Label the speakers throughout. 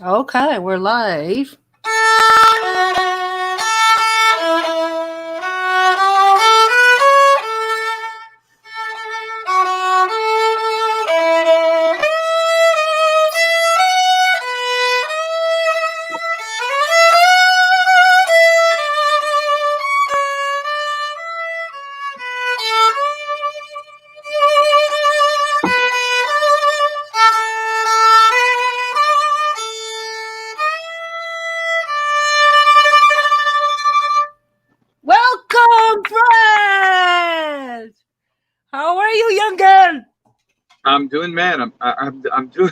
Speaker 1: Okay, we're live. Welcome, Fred. How are you, young girl?
Speaker 2: I'm doing, man. I'm doing.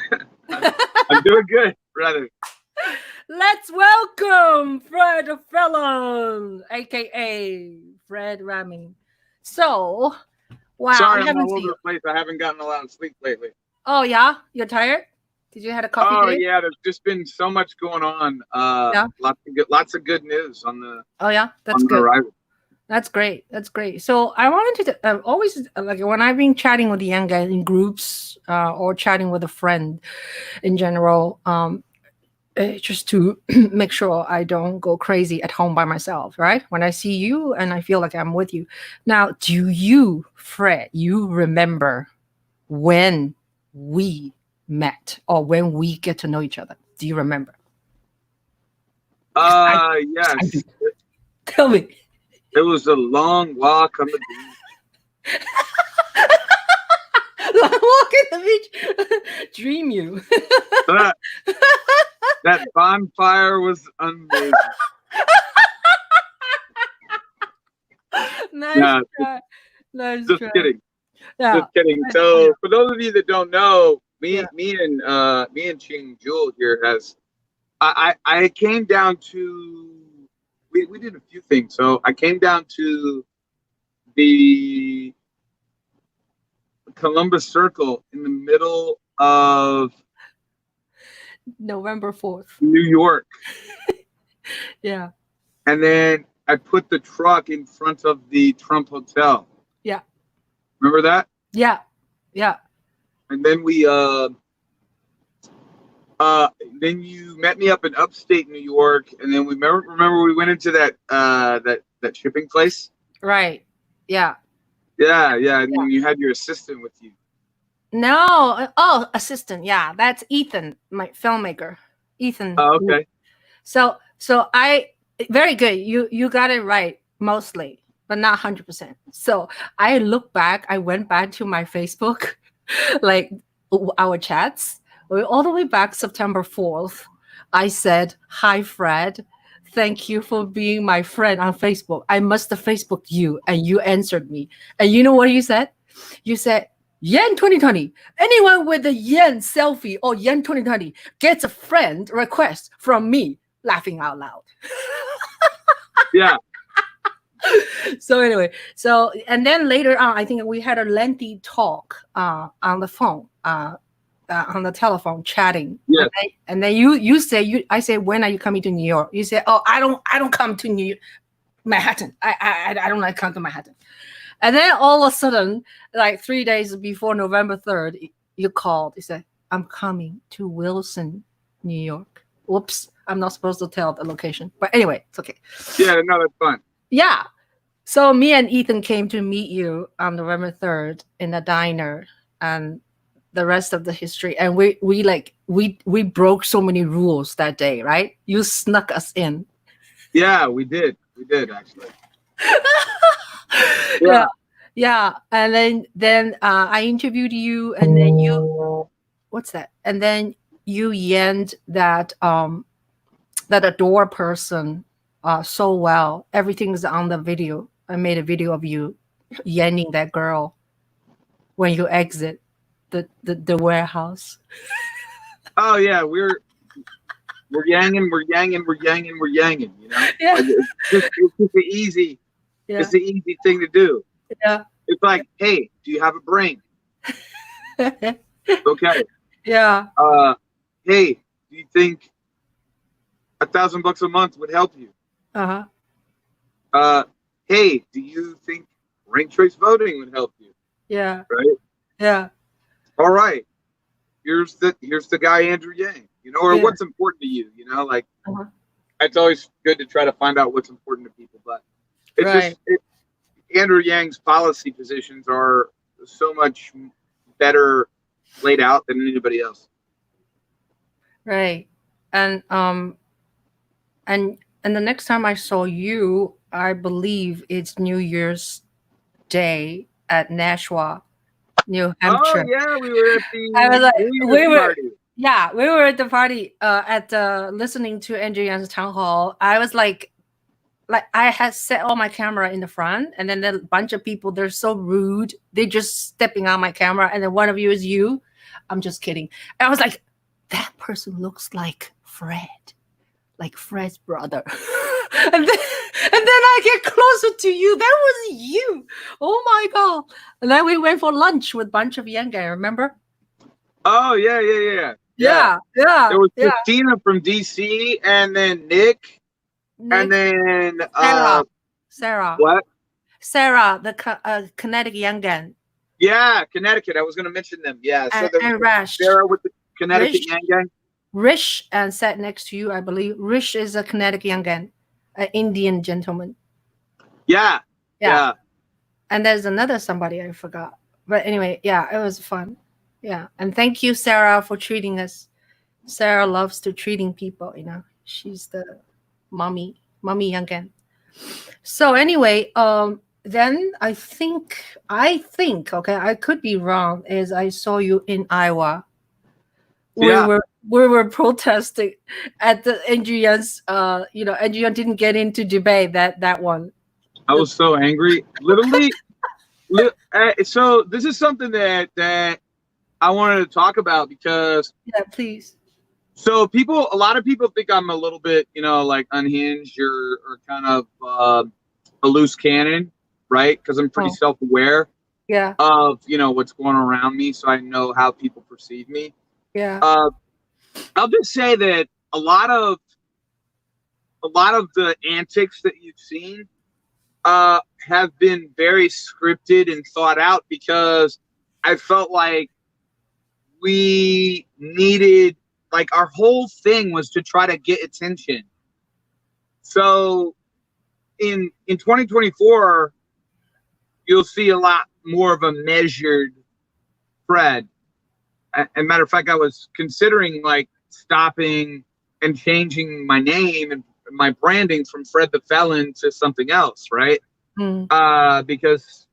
Speaker 2: I'm doing good, brother.
Speaker 1: Let's welcome Fred the Felon, aka Fred Ramey. So, wow,
Speaker 2: Sorry,
Speaker 1: I
Speaker 2: I'm
Speaker 1: haven't
Speaker 2: all
Speaker 1: seen
Speaker 2: over
Speaker 1: you.
Speaker 2: the place. I haven't gotten a lot of sleep lately.
Speaker 1: Oh yeah, you're tired? Did you had a coffee
Speaker 2: Oh
Speaker 1: today?
Speaker 2: yeah, there's just been so much going on.
Speaker 1: Yeah.
Speaker 2: Lots of good news on the
Speaker 1: Oh yeah, that's
Speaker 2: on the
Speaker 1: good.
Speaker 2: horizon.
Speaker 1: That's great. That's great. So I wanted to always like when I've been chatting with the young guys in groups or chatting with a friend in general, just to make sure I don't go crazy at home by myself. Right? When I see you and I feel like I'm with you. Now, do you, Fred? You remember when we met or when we get to know each other? Do you remember? I
Speaker 2: Yes.
Speaker 1: do. Tell me.
Speaker 2: It was a long walk on the beach.
Speaker 1: Walk in the beach. Dream you.
Speaker 2: That bonfire was amazing.
Speaker 1: Nice try. Nice
Speaker 2: Just
Speaker 1: try.
Speaker 2: kidding.
Speaker 1: Yeah.
Speaker 2: Just kidding.
Speaker 1: Yeah.
Speaker 2: So, for those of you that don't know,
Speaker 1: Yeah.
Speaker 2: me and Ching Juhl here has. I came down to. We did a few things. So I came down to the Columbus Circle in the middle of
Speaker 1: November 4th.
Speaker 2: New York.
Speaker 1: Yeah.
Speaker 2: And then I put the truck in front of the Trump Hotel.
Speaker 1: Yeah.
Speaker 2: Remember that?
Speaker 1: Yeah. Yeah.
Speaker 2: And then then you met me up in upstate New York, and then we remember we went into that shipping place.
Speaker 1: Right. Yeah.
Speaker 2: Yeah. And then you had your assistant with you.
Speaker 1: No. Oh, assistant. Yeah. That's Ethan, my filmmaker. Ethan.
Speaker 2: Oh, okay.
Speaker 1: So I very good. You got it right mostly, but not 100%. So I look back. I went back to my Facebook, like our chats. All the way back September 4th. I said, "Hi, Fred. Thank you for being my friend on Facebook. I must have Facebooked you," and you answered me. And you know what you said? You said, "Yen 2020. Anyone with a yen selfie or yen 2020 gets a friend request from me." Laughing out loud.
Speaker 2: Yeah.
Speaker 1: So anyway, and then later on, I think we had a lengthy talk on the phone, on the telephone, chatting.
Speaker 2: Yeah.
Speaker 1: And then you say I say, "When are you coming to New York?" You say, "Oh, I don't come to Manhattan. I don't like come to Manhattan." And then all of a sudden, like 3 days before November 3rd, you called. You said, "I'm coming to Wilson, New York." Whoops. I'm not supposed to tell the location. But anyway, it's okay.
Speaker 2: Yeah, no, that's fun.
Speaker 1: Yeah. So me and Ethan came to meet you on November 3rd in a diner, and the rest of the history. And we broke so many rules that day, right? You snuck us in.
Speaker 2: Yeah, we did. We did, actually.
Speaker 1: Yeah. And then I interviewed you, and then what's that? And then you yenned that that adore person so well. Everything's on the video. I made a video of you yenning that girl when you exit the warehouse.
Speaker 2: Oh yeah, we're yanging, you know?
Speaker 1: Yeah.
Speaker 2: Like, it's just the easy
Speaker 1: Yeah.
Speaker 2: it's the easy thing to do.
Speaker 1: Yeah.
Speaker 2: It's like, hey, do you have a brain? Okay.
Speaker 1: Yeah.
Speaker 2: Hey, do you think $1,000 a month would help you?
Speaker 1: Uh-huh.
Speaker 2: Hey, do you think ranked choice voting would help you?
Speaker 1: Yeah.
Speaker 2: Right?
Speaker 1: Yeah.
Speaker 2: All right. Here's the guy Andrew Yang. you know, or
Speaker 1: Yeah.
Speaker 2: what's important to you, you know, like
Speaker 1: Uh-huh.
Speaker 2: it's always good to try to find out what's important to people. But it's
Speaker 1: Right.
Speaker 2: Andrew Yang's policy positions are so much better laid out than anybody else.
Speaker 1: Right. And and the next time I saw you, I believe it's New Year's Day at Nashua, New
Speaker 2: Oh
Speaker 1: Hampshire.
Speaker 2: yeah, we were at
Speaker 1: I was
Speaker 2: the
Speaker 1: like,
Speaker 2: New Year's party.
Speaker 1: we were at the party at listening to Andrew Yang's town hall. I was like I had set all my camera in the front, and then a bunch of people, they're so rude. They're just stepping on my camera, and then one of you is you. I'm just kidding. And I was like, that person looks like Fred's brother. And then I get closer to you. That was you. Oh my God. And then we went for lunch with a bunch of young guys, remember?
Speaker 2: Oh yeah.
Speaker 1: Yeah.
Speaker 2: There was Christina from DC, and then Nick. And then
Speaker 1: Sarah.
Speaker 2: What?
Speaker 1: Sarah, the Connecticut young gun.
Speaker 2: Yeah, Connecticut. I was going to mention them. Yeah. So there
Speaker 1: And
Speaker 2: was
Speaker 1: Rash.
Speaker 2: Sarah with the Connecticut young gang.
Speaker 1: Rish and sat next to you, I believe. Rish is a Connecticut young gun, an Indian gentleman.
Speaker 2: Yeah.
Speaker 1: And there's another somebody I forgot. But anyway, yeah, it was fun. Yeah. And thank you, Sarah, for treating us. Sarah loves to treating people, you know. She's the mommy youngin. So anyway, then I think, okay, I could be wrong, is I saw you in Iowa. We were protesting at the Andrew Yang's, Andrew Yang didn't get into debate that one.
Speaker 2: I was so angry. Literally. So this is something that I wanted to talk about because.
Speaker 1: Yeah, please.
Speaker 2: So a lot of people think I'm a little bit, like unhinged or kind of a loose cannon, right? Because I'm pretty self-aware of, what's going on around me. So I know how people perceive me.
Speaker 1: Yeah.
Speaker 2: I'll just say that a lot of the antics that you've seen have been very scripted and thought out because I felt like we needed, like, our whole thing was to try to get attention. So in 2024, you'll see a lot more of a measured Fred. As a matter of fact, I was considering like stopping and changing my name and my branding from Fred the Felon to something else, right? Because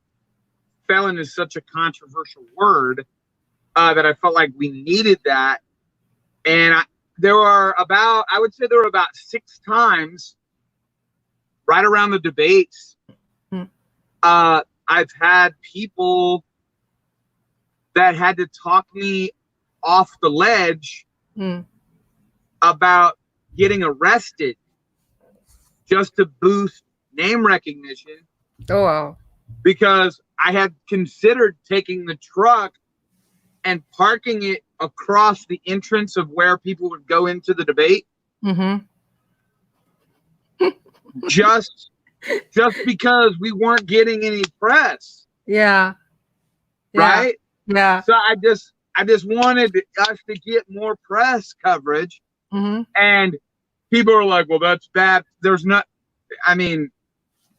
Speaker 2: felon is such a controversial word that I felt like we needed that. And I would say there were about 6 times right around the debates. I've had people that had to talk me off the ledge about getting arrested just to boost name recognition.
Speaker 1: Oh, wow. Because
Speaker 2: I had considered taking the truck and parking it across the entrance of where people would go into the debate. just because we weren't getting any press.
Speaker 1: Yeah.
Speaker 2: Right?
Speaker 1: Yeah.
Speaker 2: So I just wanted us to get more press coverage. And people are like, well, that's bad.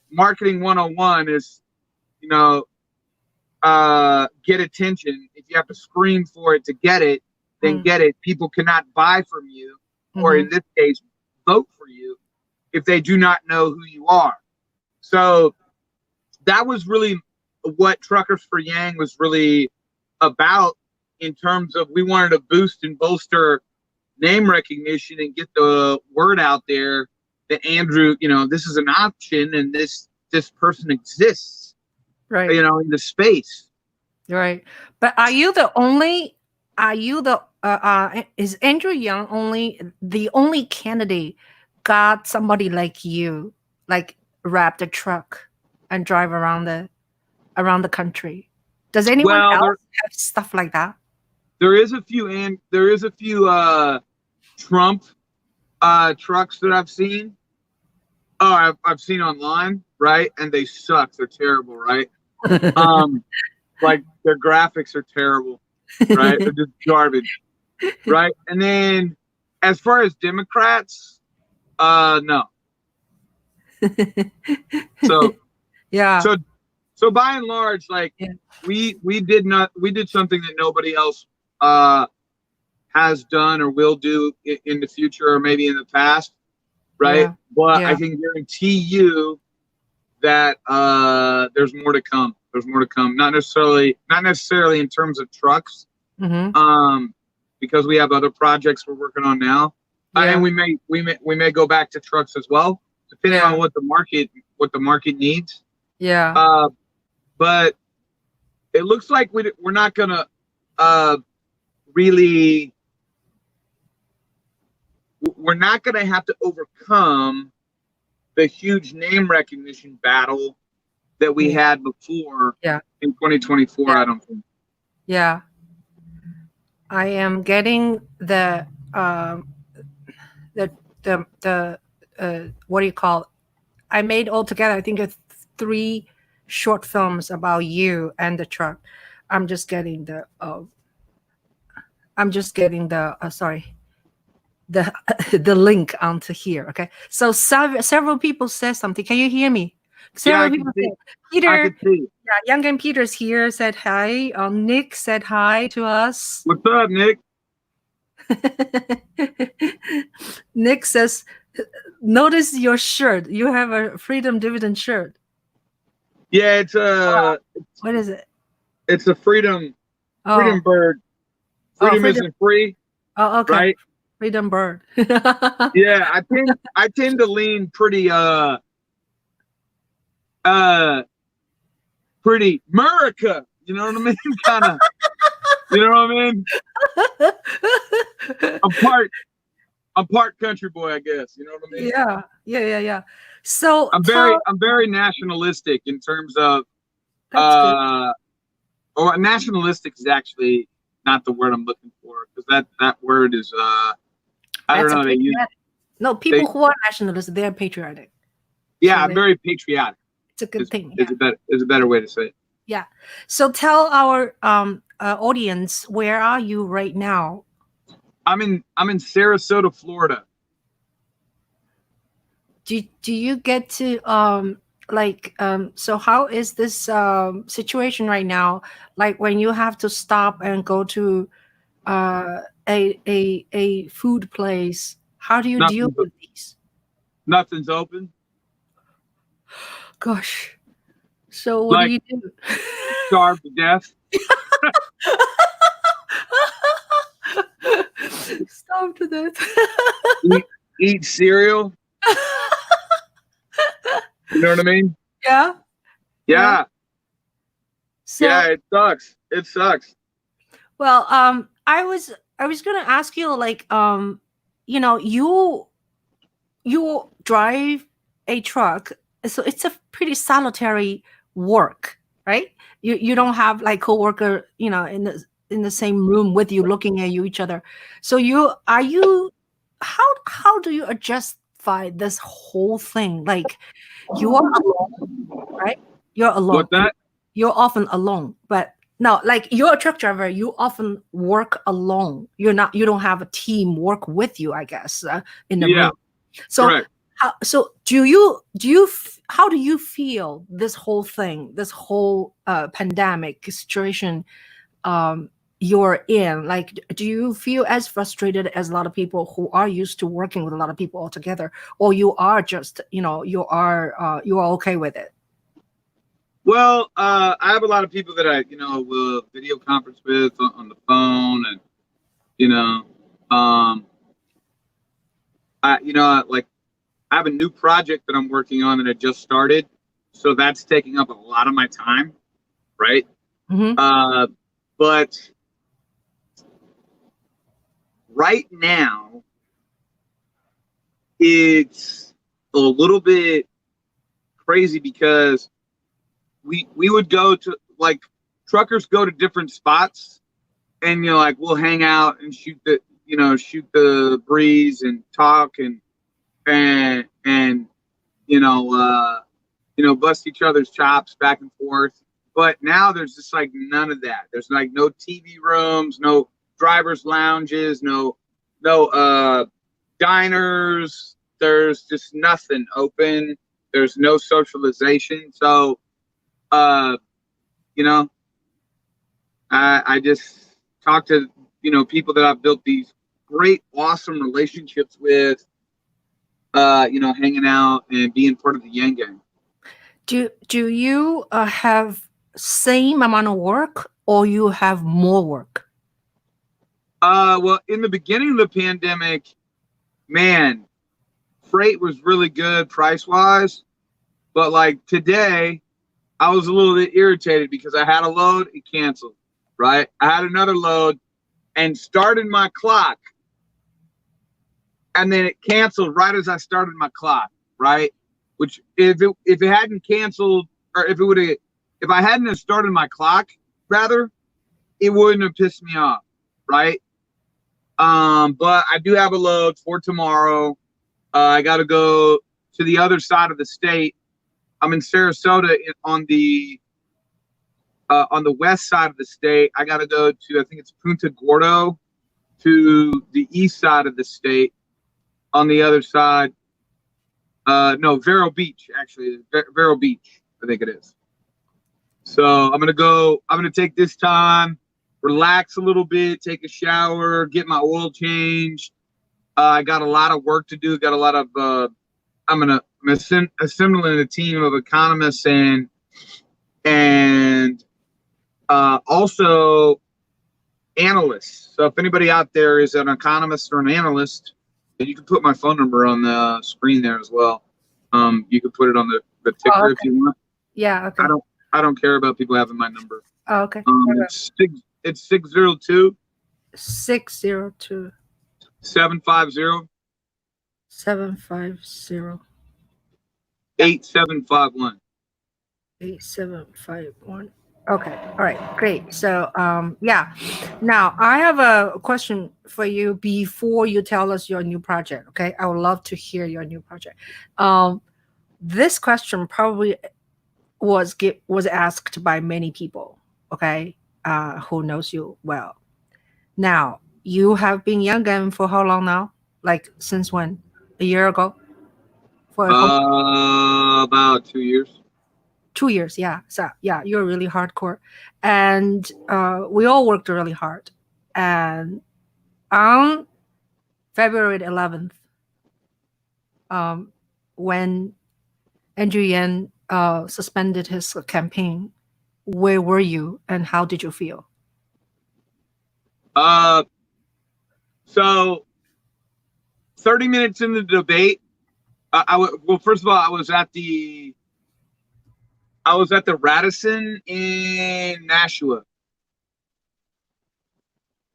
Speaker 2: Marketing 101 is, get attention. If you have to scream for it to get it, then get it. People cannot buy from you, or in this case, vote for you if they do not know who you are. So that was really what Truckers for Yang was really about, in terms of we wanted to boost and bolster name recognition and get the word out there that Andrew, this is an option and this person exists,
Speaker 1: right?
Speaker 2: In the space,
Speaker 1: right? But is Andrew Yang the only candidate got somebody like you, like wrap the truck and drive around the country? Does anyone else have stuff like that?
Speaker 2: There is a few Trump trucks that I've seen. Oh, I've seen online, right? And they suck. They're terrible, right? Like their graphics are terrible, right? They're just garbage, right? And then as far as Democrats, no. So
Speaker 1: Yeah.
Speaker 2: so by and large, like
Speaker 1: Yeah.
Speaker 2: we did something that nobody else has done or will do in the future or maybe in the past, right?
Speaker 1: Yeah.
Speaker 2: But I
Speaker 1: Yeah.
Speaker 2: can guarantee you that there's more to come. There's more to come. Not necessarily in terms of trucks,
Speaker 1: Mm-hmm.
Speaker 2: because we have other projects we're working on now, and
Speaker 1: Yeah.
Speaker 2: we may go back to trucks as well, depending
Speaker 1: Yeah.
Speaker 2: on what the market needs.
Speaker 1: Yeah.
Speaker 2: But it looks like we're not gonna really. We're not gonna have to overcome the huge name recognition battle that we
Speaker 1: Yeah.
Speaker 2: had before
Speaker 1: Yeah.
Speaker 2: in 2024.
Speaker 1: Yeah.
Speaker 2: I don't think.
Speaker 1: Yeah. I am getting um the what do you call it? I made altogether, I think it's 3 short films about you and the truck. I'm just getting the sorry, the the link onto here. Okay, so several people said something. Can you hear me?
Speaker 2: Yeah,
Speaker 1: Several
Speaker 2: I can
Speaker 1: people
Speaker 2: see.
Speaker 1: said
Speaker 2: I
Speaker 1: Peter.
Speaker 2: can see.
Speaker 1: Yeah, Young and Peter's here. Said hi. Nick said hi to us.
Speaker 2: What's up, Nick?
Speaker 1: Nick says, "Notice your shirt. You have a Freedom Dividend shirt.
Speaker 2: Yeah,
Speaker 1: What is it?
Speaker 2: it's a freedom
Speaker 1: Oh,
Speaker 2: bird.
Speaker 1: oh,
Speaker 2: Freedom
Speaker 1: Freedom.
Speaker 2: isn't free,
Speaker 1: Oh, okay.
Speaker 2: right?
Speaker 1: Freedom Bird.
Speaker 2: Yeah, I tend to lean pretty pretty America. You know what I mean? Kind of. You know what I mean? I'm part country boy, I guess. You know what I mean?
Speaker 1: Yeah. So
Speaker 2: I'm very nationalistic in terms of
Speaker 1: that's good.
Speaker 2: or nationalistic is actually not the word I'm looking for, because that word is I don't
Speaker 1: That's a
Speaker 2: know,
Speaker 1: patriotic. No,
Speaker 2: they
Speaker 1: people who are nationalists, they are patriotic.
Speaker 2: yeah,
Speaker 1: So
Speaker 2: I'm very patriotic.
Speaker 1: it's a good thing.
Speaker 2: Is
Speaker 1: Yeah.
Speaker 2: a better way to say it.
Speaker 1: Yeah. So tell our audience, where are you right now?
Speaker 2: I'm in Sarasota, Florida.
Speaker 1: Do you get to so how is this situation right now? Like when you have to stop and go to a food place, how do you deal
Speaker 2: Nothing's
Speaker 1: with these?
Speaker 2: nothing's open.
Speaker 1: Gosh. So what do
Speaker 2: Like
Speaker 1: you do?
Speaker 2: starved to death.
Speaker 1: Stop to this.
Speaker 2: Eat cereal. You know what I mean?
Speaker 1: Yeah.
Speaker 2: Yeah.
Speaker 1: So
Speaker 2: Yeah, it sucks. It sucks.
Speaker 1: well, I was gonna ask you like you drive a truck, so it's a pretty solitary work, right? You don't have like coworker, in the same room with you looking at you each other. So how do you justify this whole thing? Like you are alone, right? You're alone.
Speaker 2: What's that?
Speaker 1: You're often alone, but no, like you're a truck driver, you often work alone. You don't have a team work with you, I guess, in the
Speaker 2: Yeah,
Speaker 1: room. So
Speaker 2: correct.
Speaker 1: so how do you feel this whole thing, this whole pandemic situation you're in? Like, do you feel as frustrated as a lot of people who are used to working with a lot of people all together, or you are just you are okay with it?
Speaker 2: Well, I have a lot of people that I, will video conference with on the phone, and like I have a new project that I'm working on that I just started, so that's taking up a lot of my time, right?
Speaker 1: Mm-hmm.
Speaker 2: But right now, it's a little bit crazy because we would go to, like, truckers go to different spots, and like we'll hang out and shoot the breeze and talk and bust each other's chops back and forth. But now there's just like none of that. There's like no TV rooms, no drivers lounges, no no diners. There's just nothing open. There's no socialization. So, you know, I just talk to, people that I've built these great, awesome relationships with, hanging out and being part of the Yang Gang.
Speaker 1: Do you have same amount of work or you have more work?
Speaker 2: Well, in the beginning of the pandemic, man, freight was really good price-wise. But like today, I was a little bit irritated because I had a load, it canceled, right? I had another load and started my clock. And then it canceled right as I started my clock, right? Which if it hadn't canceled, or if I hadn't have started my clock, rather, it wouldn't have pissed me off, right? But I do have a load for tomorrow. I got to go to the other side of the state. I'm in Sarasota on the west side of the state. I got to go to, I think it's Punta Gordo, to the east side of the state. On the other side, no, Vero Beach, actually, Vero Beach, I think it is. So I'm gonna take this time, relax a little bit, take a shower, get my oil changed. I got a lot of work to do. Got a lot of, I'm assembling a team of economists and also analysts. So if anybody out there is an economist or an analyst, you can put my phone number on the screen there as well. You can put it on the ticker if you want.
Speaker 1: Yeah, okay.
Speaker 2: I don't care about people having my number.
Speaker 1: Oh, okay.
Speaker 2: It's 602
Speaker 1: 602
Speaker 2: 750
Speaker 1: 750
Speaker 2: 8751.
Speaker 1: 8751. Okay. All right. Great. So, yeah. Now, I have a question for you before you tell us your new project. Okay. I would love to hear your new project. This question probably was asked by many people. Okay. Who knows you well. Now, you have been Young Gun for how long now? Like since when? A year ago?
Speaker 2: About 2 years.
Speaker 1: 2 years, yeah. So yeah, you're really hardcore, and we all worked really hard. And on February 11th, when Andrew Yang suspended his campaign, where were you and how did you feel?
Speaker 2: So 30 minutes in the debate, well, first of all, I was at the Radisson in Nashua.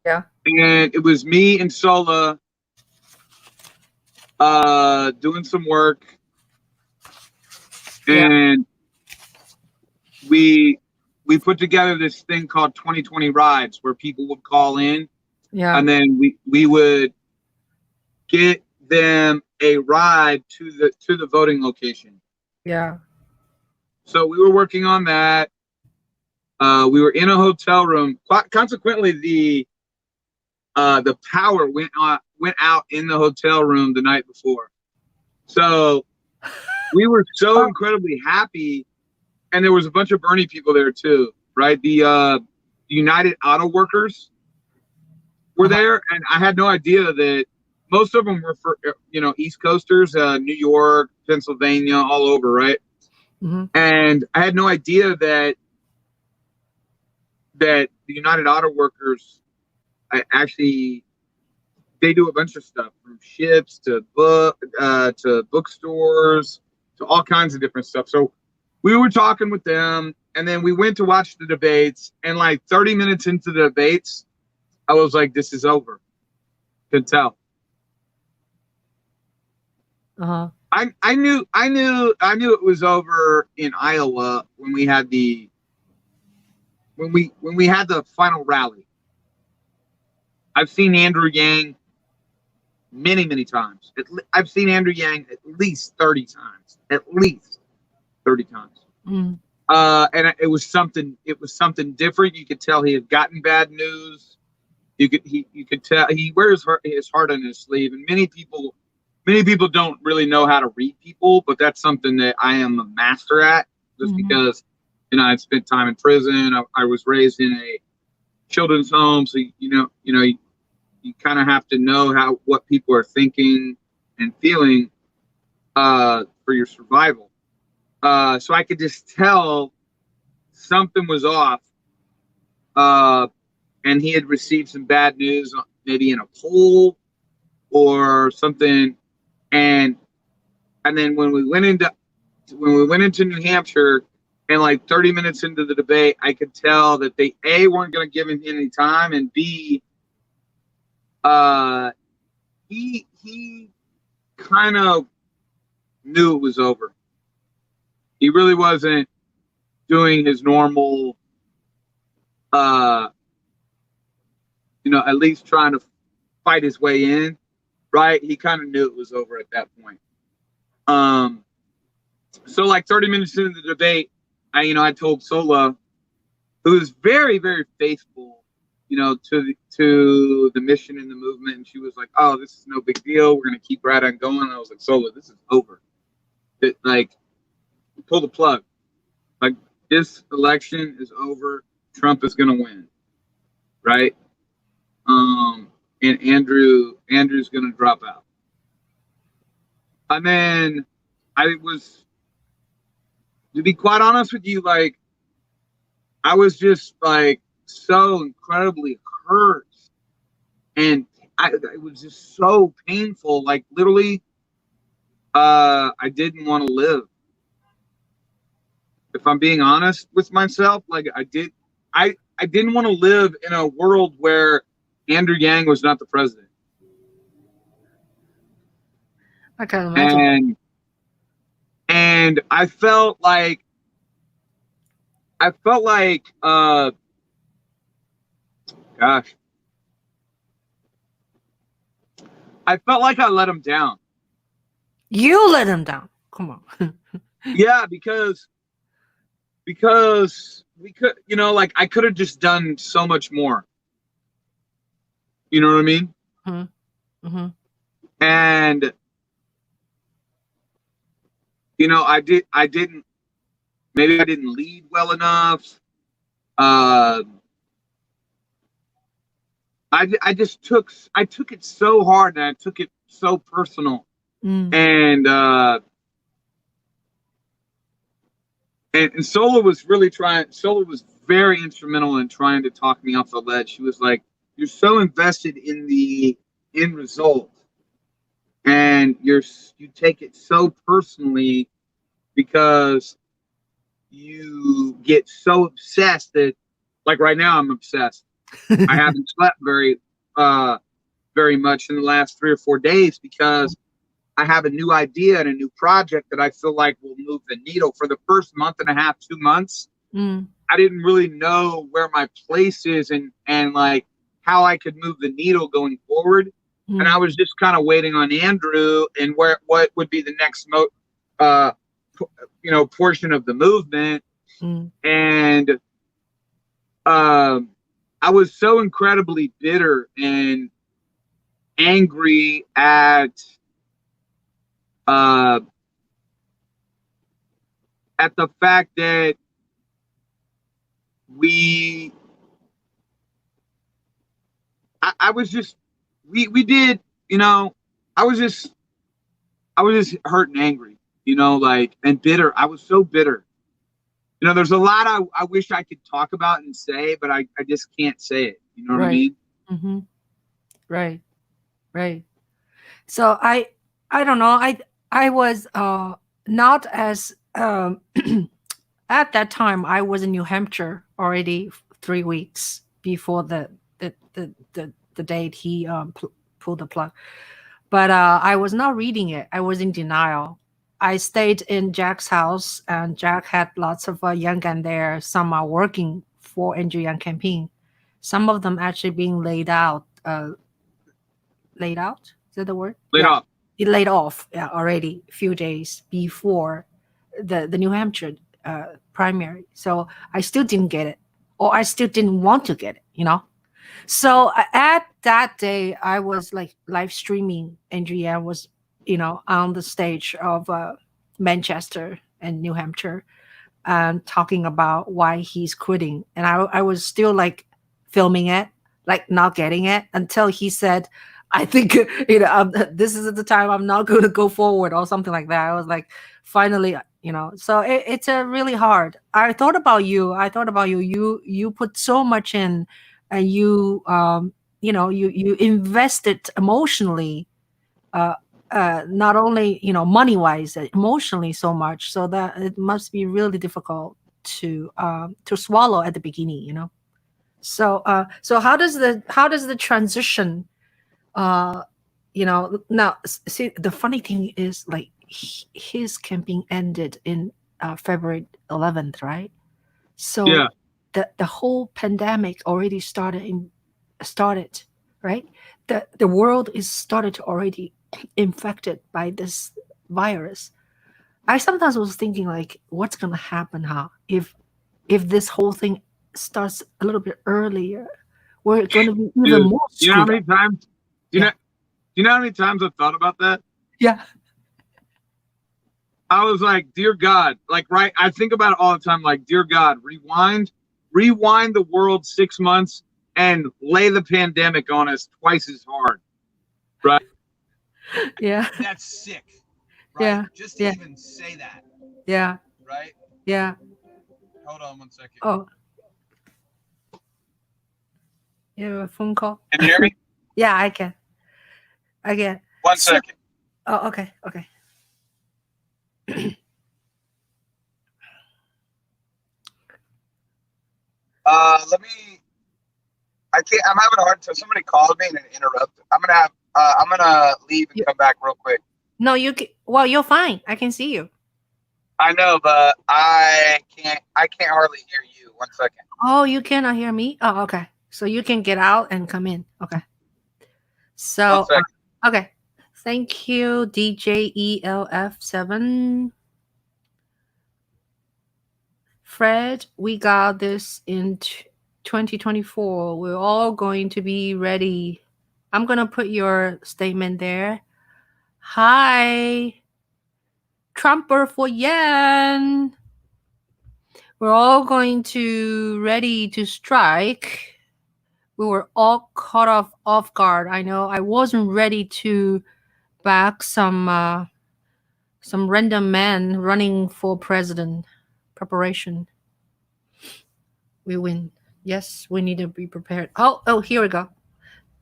Speaker 1: Yeah.
Speaker 2: And it was me and Sola doing some work. And we put together this thing called 2020 Rides where people would call in.
Speaker 1: Yeah.
Speaker 2: And then we would get them a ride to the voting location.
Speaker 1: Yeah.
Speaker 2: So we were working on that. We were in a hotel room. Consequently, the power went out in the hotel room the night before. So we were so incredibly happy, and there was a bunch of Bernie people there too, right? The United Auto Workers were there, and I had no idea that most of them were for East Coasters, New York, Pennsylvania, all over, right?
Speaker 1: Mm-hmm.
Speaker 2: And I had no idea that the United Auto Workers they do a bunch of stuff, from ships to bookstores to all kinds of different stuff. So we were talking with them, and then we went to watch the debates, and like 30 minutes into the debates, I was like, this is over. Could tell.
Speaker 1: Uh-huh.
Speaker 2: I knew it was over in Iowa when we had the final rally. I've seen Andrew Yang many, many times. I've seen Andrew Yang at least 30 times. At least 30 times.
Speaker 1: Mm.
Speaker 2: And it was something different. You could tell he had gotten bad news. you could tell he wears his heart on his sleeve, and many people don't really know how to read people, but that's something that I am a master at, just because I spent time in prison. I was raised in a children's home, so you kind of have to know what people are thinking and feeling for your survival. So I could just tell something was off, and he had received some bad news, maybe in a poll or something. And then when we went into New Hampshire, and like 30 minutes into the debate, I could tell that they weren't going to give him any time, and B, he kind of knew it was over. He really wasn't doing his normal, at least trying to fight his way in, right? He kind of knew it was over at that point. So like 30 minutes into the debate, I told Sola, who is very, very faithful, to the mission and the movement, and she was like, "Oh, this is no big deal. We're gonna keep right on going." And I was like, "Sola, this is over. Pull the plug. Like, this election is over. Trump is gonna win, right? And Andrew's gonna drop out." And then to be quite honest with you, like, I was just like so incredibly hurt, and it was just so painful. Like, literally, I didn't want to live. If I'm being honest with myself, like, I didn't want to live in a world where Andrew Yang was not the president.
Speaker 1: I can imagine.
Speaker 2: And I felt like gosh, I felt like I let him down.
Speaker 1: You let him down. Come on.
Speaker 2: Yeah, because we could, like, I could have just done so much more. You know what I mean?
Speaker 1: Mm-hmm.
Speaker 2: And maybe I didn't lead well enough. I took it so hard, and I took it so personal. And Sola was very instrumental in trying to talk me off the ledge. She was like, "You're so invested in the end result, and you take it so personally because you get so obsessed that, like, right now I'm obsessed. I haven't slept very much in the last 3 or 4 days because I have a new idea and a new project that I feel like will move the needle." For the first month and a half, 2 months, I didn't really know where my place is and like how I could move the needle going forward. And I was just kind of waiting on Andrew and what would be the next portion of the movement. And I was so incredibly bitter and angry at the fact that we did, I was just hurt and angry, and bitter. I was so bitter. There's a lot I wish I could talk about and say, but I just can't say it. You know what I mean?
Speaker 1: Mm-hmm. Right. So I don't know. I was not as at that time. I was in New Hampshire already 3 weeks before the date he pulled the plug. But I was not reading it. I was in denial. I stayed in Jack's house, and Jack had lots of young guns there. Some are working for Andrew Yang campaign. Some of them actually being laid out. Laid out? Is that the word?
Speaker 2: Laid off.
Speaker 1: It laid off already a few days before the New Hampshire primary. So I still didn't get it, or I still didn't want to get it. So at that day, I was like live streaming. Andrea was, on the stage of Manchester and New Hampshire, and talking about why he's quitting. And I was still like filming it, like not getting it until he said, I think, this is the time I'm not going to go forward or something like that. I was like, finally, so it's a really hard. I thought about you. You put so much in, and you invested emotionally, uh, not only money wise, emotionally so much, so that it must be really difficult to swallow at the beginning. So how does the transition, uh now see, the funny thing is, like, his campaign ended in February 11th, right? So
Speaker 2: Yeah.
Speaker 1: the whole pandemic already started, right? The world is started to already infected by this virus. I sometimes was thinking, like, what's gonna happen, if this whole thing starts a little bit earlier? We're gonna be even
Speaker 2: Dude,
Speaker 1: more
Speaker 2: you know how
Speaker 1: screwed
Speaker 2: many
Speaker 1: up.
Speaker 2: times? Do you
Speaker 1: Yeah.
Speaker 2: know? Do you know how many times I've thought about that?
Speaker 1: Yeah.
Speaker 2: I was like, dear God, like, right? I think about it all the time, like, dear God, rewind the world 6 months and lay the pandemic on us twice as hard, right?
Speaker 1: Yeah.
Speaker 2: That's sick, right?
Speaker 1: Yeah.
Speaker 2: Just to
Speaker 1: Yeah.
Speaker 2: even say that,
Speaker 1: Yeah.
Speaker 2: right?
Speaker 1: Yeah.
Speaker 2: Hold on one second.
Speaker 1: Oh, you have a phone call?
Speaker 2: Can you hear me?
Speaker 1: Yeah, I can. I can.
Speaker 2: One
Speaker 1: So,
Speaker 2: second.
Speaker 1: oh, okay. Okay.
Speaker 2: Let me. I can't. I'm having a hard time. Somebody called me and it interrupted. I'm gonna leave and
Speaker 1: You,
Speaker 2: come back real quick.
Speaker 1: no, you can. Well, you're fine. I can see you.
Speaker 2: I know, but I can't. I can't hardly hear you. One second.
Speaker 1: Oh, you cannot hear me? Oh, okay. So you can get out and come in. Okay.
Speaker 2: One
Speaker 1: So,
Speaker 2: second.
Speaker 1: okay. Thank you, DJELF7. Fred, we got this in 2024. We're all going to be ready. I'm going to put your statement there. Hi, Trumper for Yen. We're all going to ready to strike. We were all caught off guard. I know I wasn't ready to back some random man running for president. Preparation. We win. Yes, we need to be prepared. Oh, here we go.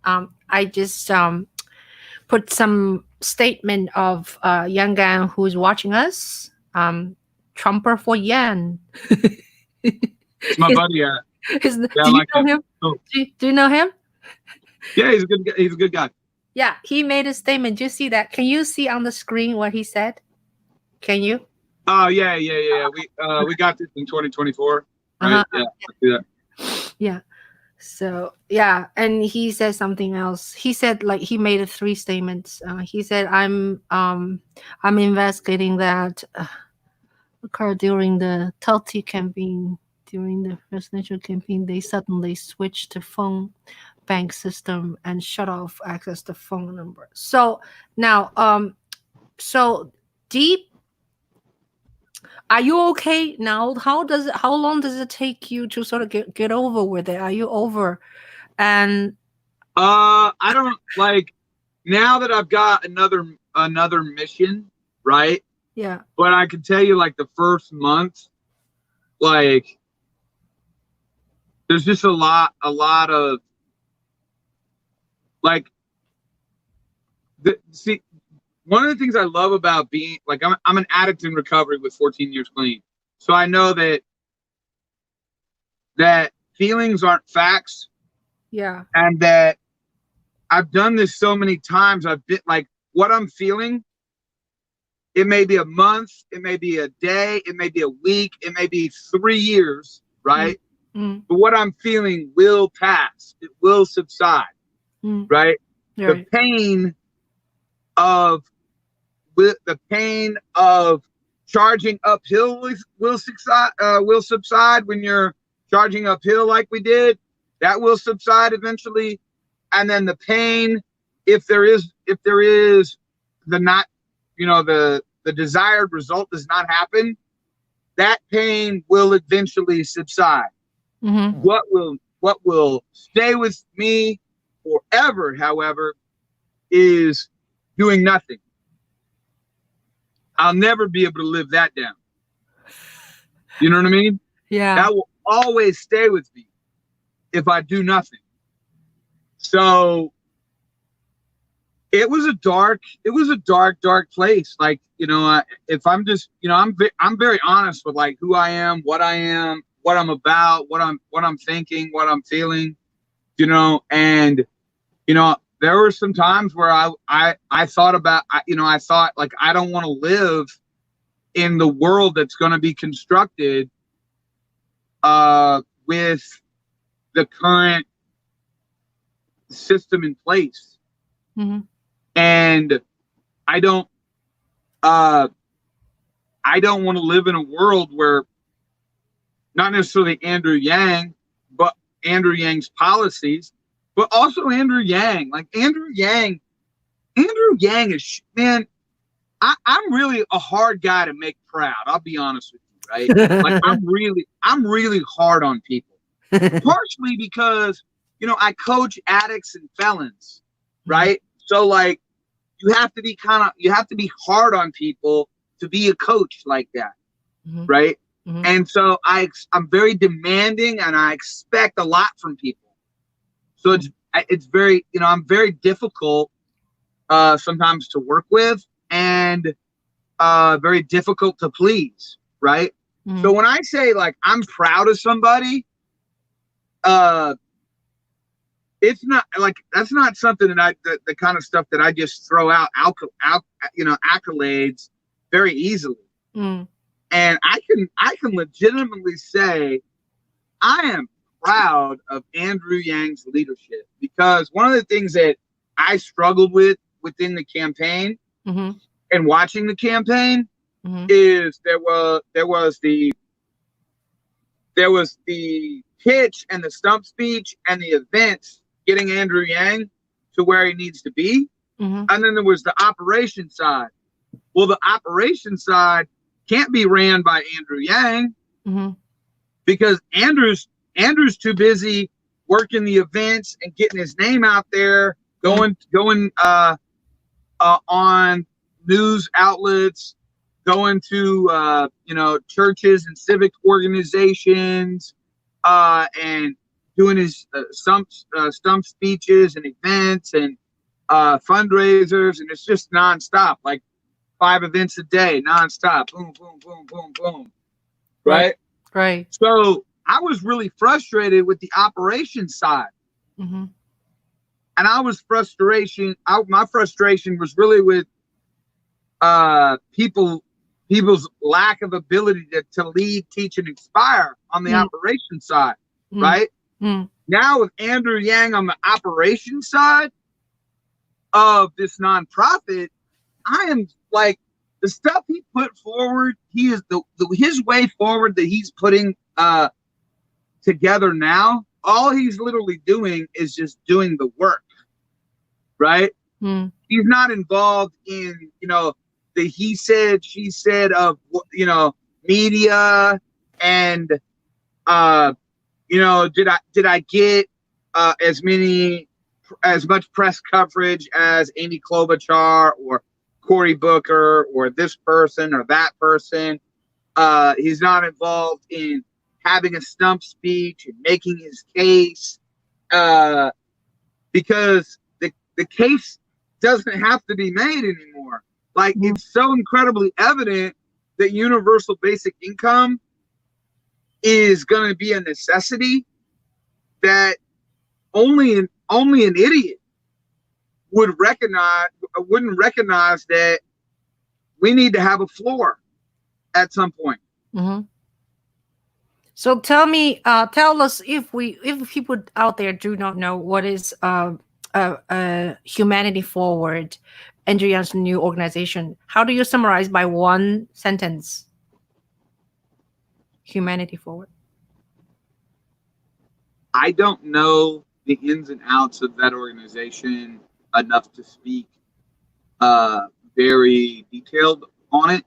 Speaker 1: I just put some statement of young guy who's watching us. Trumper for Yan.
Speaker 2: It's my buddy. Yeah, I
Speaker 1: Do you
Speaker 2: like
Speaker 1: know
Speaker 2: him.
Speaker 1: him?
Speaker 2: Oh,
Speaker 1: Do you know him?
Speaker 2: yeah, he's a good. He's a good guy.
Speaker 1: Yeah, he made a statement. Do you see that? Can you see on the screen what he said? Can you?
Speaker 2: Oh yeah. We got this in 2024, right?
Speaker 1: Uh-huh.
Speaker 2: Yeah, I see that.
Speaker 1: Yeah. So yeah, and he said something else. He said, like, he made 3 statements. He said, I'm investigating that occurred during the Tulsi campaign. During the presidential campaign, they suddenly switched the phone bank system and shut off access to phone number. So now, so Deep, are you okay now? How long does it take you to sort of get over with it? Are you over? And
Speaker 2: I don't like now that I've got another mission, right?
Speaker 1: yeah,
Speaker 2: But I can tell you, like, the first month, like, there's just a lot of like see, one of the things I love about being like, I'm an addict in recovery with 14 years clean, so I know that feelings aren't facts,
Speaker 1: yeah,
Speaker 2: and that I've done this so many times. I've been like, what I'm feeling, it may be a month, it may be a day, it may be a week, it may be 3 years, right?
Speaker 1: mm,
Speaker 2: But what I'm feeling will pass. It will subside,
Speaker 1: mm,
Speaker 2: right? The
Speaker 1: right,
Speaker 2: pain of charging uphill will subside when you're charging uphill like we did. that will subside eventually. And then the pain, if there is the not, the desired result does not happen, that pain will eventually subside.
Speaker 1: Mm-hmm.
Speaker 2: What will stay with me forever, however, is doing nothing. I'll never be able to live that down. You know what I mean?
Speaker 1: Yeah.
Speaker 2: That will always stay with me if I do nothing. So it was a dark place. Like, if I'm just, I'm very honest with like who I am, what I'm about, what I'm thinking, what I'm feeling, and, there were some times where I thought about, I thought like, I don't want to live in the world that's going to be constructed with the current system in place.
Speaker 1: Mm-hmm.
Speaker 2: And I don't want to live in a world where not necessarily Andrew Yang, but Andrew Yang's policies, but also Andrew Yang. Like Andrew Yang is, man, I'm really a hard guy to make proud. I'll be honest with you, right? Like I'm really hard on people. Partially because, I coach addicts and felons, right? So like you have to be hard on people to be a coach like that, right? Mm-hmm. And so I'm very demanding and I expect a lot from people. So it's very, I'm very difficult sometimes to work with and very difficult to please, right? Mm-hmm. So when I say like I'm proud of somebody, it's not like that's not something that the kind of stuff that I just throw out accolades very easily. Mm. And I can legitimately say I am proud of Andrew Yang's leadership, because one of the things that I struggled with within the campaign mm-hmm. and watching the campaign mm-hmm. is there was the pitch and the stump speech and the events getting Andrew Yang to where he needs to be. Mm-hmm. And then there was the operation side. Well, the operation side can't be ran by Andrew Yang mm-hmm. because Andrew's too busy working the events and getting his name out there, going on news outlets, going to churches and civic organizations, and doing his stump speeches and events and fundraisers, and it's just nonstop, like 5 events a day, nonstop, boom, boom, boom, boom, boom, right?
Speaker 1: Right.
Speaker 2: So I was really frustrated with the operations side, mm-hmm. and my frustration was really with people's lack of ability to lead, teach, and inspire on the operations side, right? Now with Andrew Yang on the operations side of this nonprofit, I am like, the stuff he put forward, he is his way forward that he's putting together now. All he's literally doing is just doing the work, right? He's not involved in the he said, she said of media and did I get as much press coverage as Amy Klobuchar or Cory Booker or this person or that person? He's not involved in having a stump speech and making his case, because the case doesn't have to be made anymore. Like it's so incredibly evident that universal basic income is going to be a necessity that only an idiot wouldn't recognize that we need to have a floor at some point.
Speaker 1: Mm-hmm. So tell us if people out there do not know what is Humanity Forward, Andrew Yang's new organization. How do you summarize by one sentence Humanity Forward?
Speaker 2: I don't know the ins and outs of that organization enough to speak very detailed on it.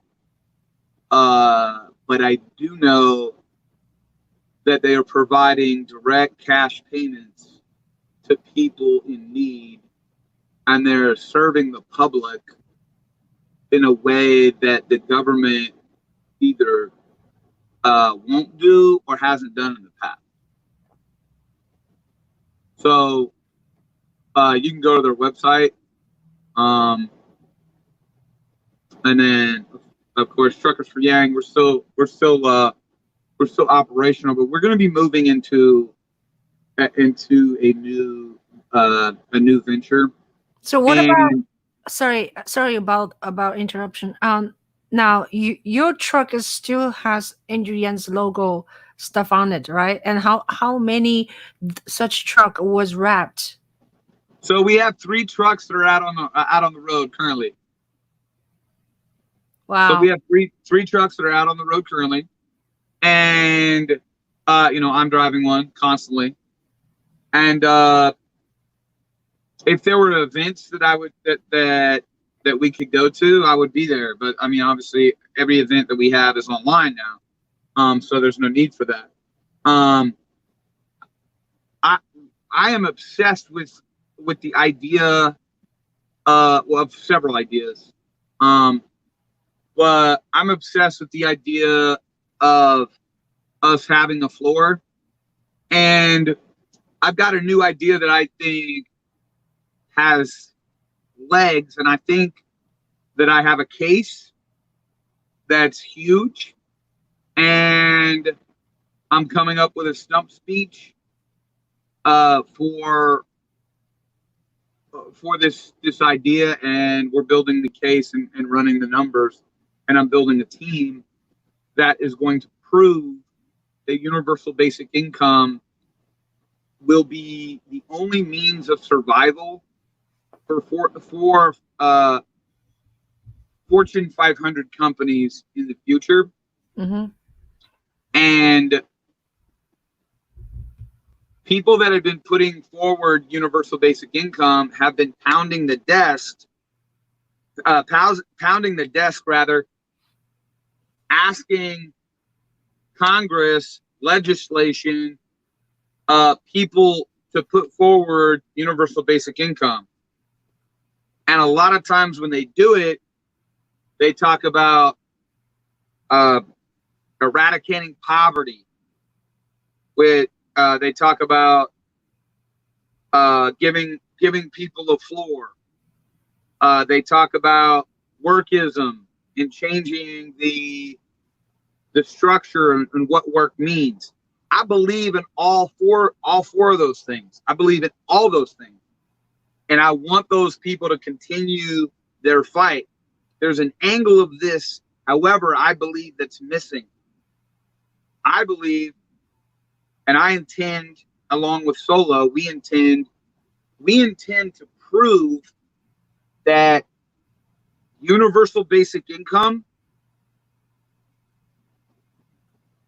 Speaker 2: But I do know that they are providing direct cash payments to people in need, and they're serving the public in a way that the government either won't do or hasn't done in the past. So you can go to their website, and then of course Truckers for Yang. We're still operational, but we're going to be moving into a new venture.
Speaker 1: So what about, sorry about interruption. Now your truck is still has Andrew Yan's logo stuff on it, right? And how many such truck was wrapped?
Speaker 2: So we have 3 trucks that are out on the road currently.
Speaker 1: Wow.
Speaker 2: So we have three trucks that are out on the road currently, and I'm driving one constantly. And if there were events that I would that we could go to, I would be there. But I mean, obviously, every event that we have is online now, so there's no need for that. I am obsessed with the idea of several ideas. But I'm obsessed with the idea of us having a floor, and I've got a new idea that I think has legs, and I think that I have a case that's huge, and I'm coming up with a stump speech for this idea, and we're building the case and running the numbers, and I'm building a team that is going to prove that universal basic income will be the only means of survival for Fortune 500 companies in the future.
Speaker 1: Mm-hmm.
Speaker 2: And people that have been putting forward universal basic income have been pounding the desk rather, asking Congress, legislation, people to put forward universal basic income. And a lot of times when they do it, they talk about eradicating poverty. They talk about giving people a floor. They talk about workism and changing the structure and what work means. I believe in all four of those things. I believe in all those things. And I want those people to continue their fight. There's an angle of this, however, I believe that's missing. I believe, and I intend, along with Solo, we intend to prove that universal basic income,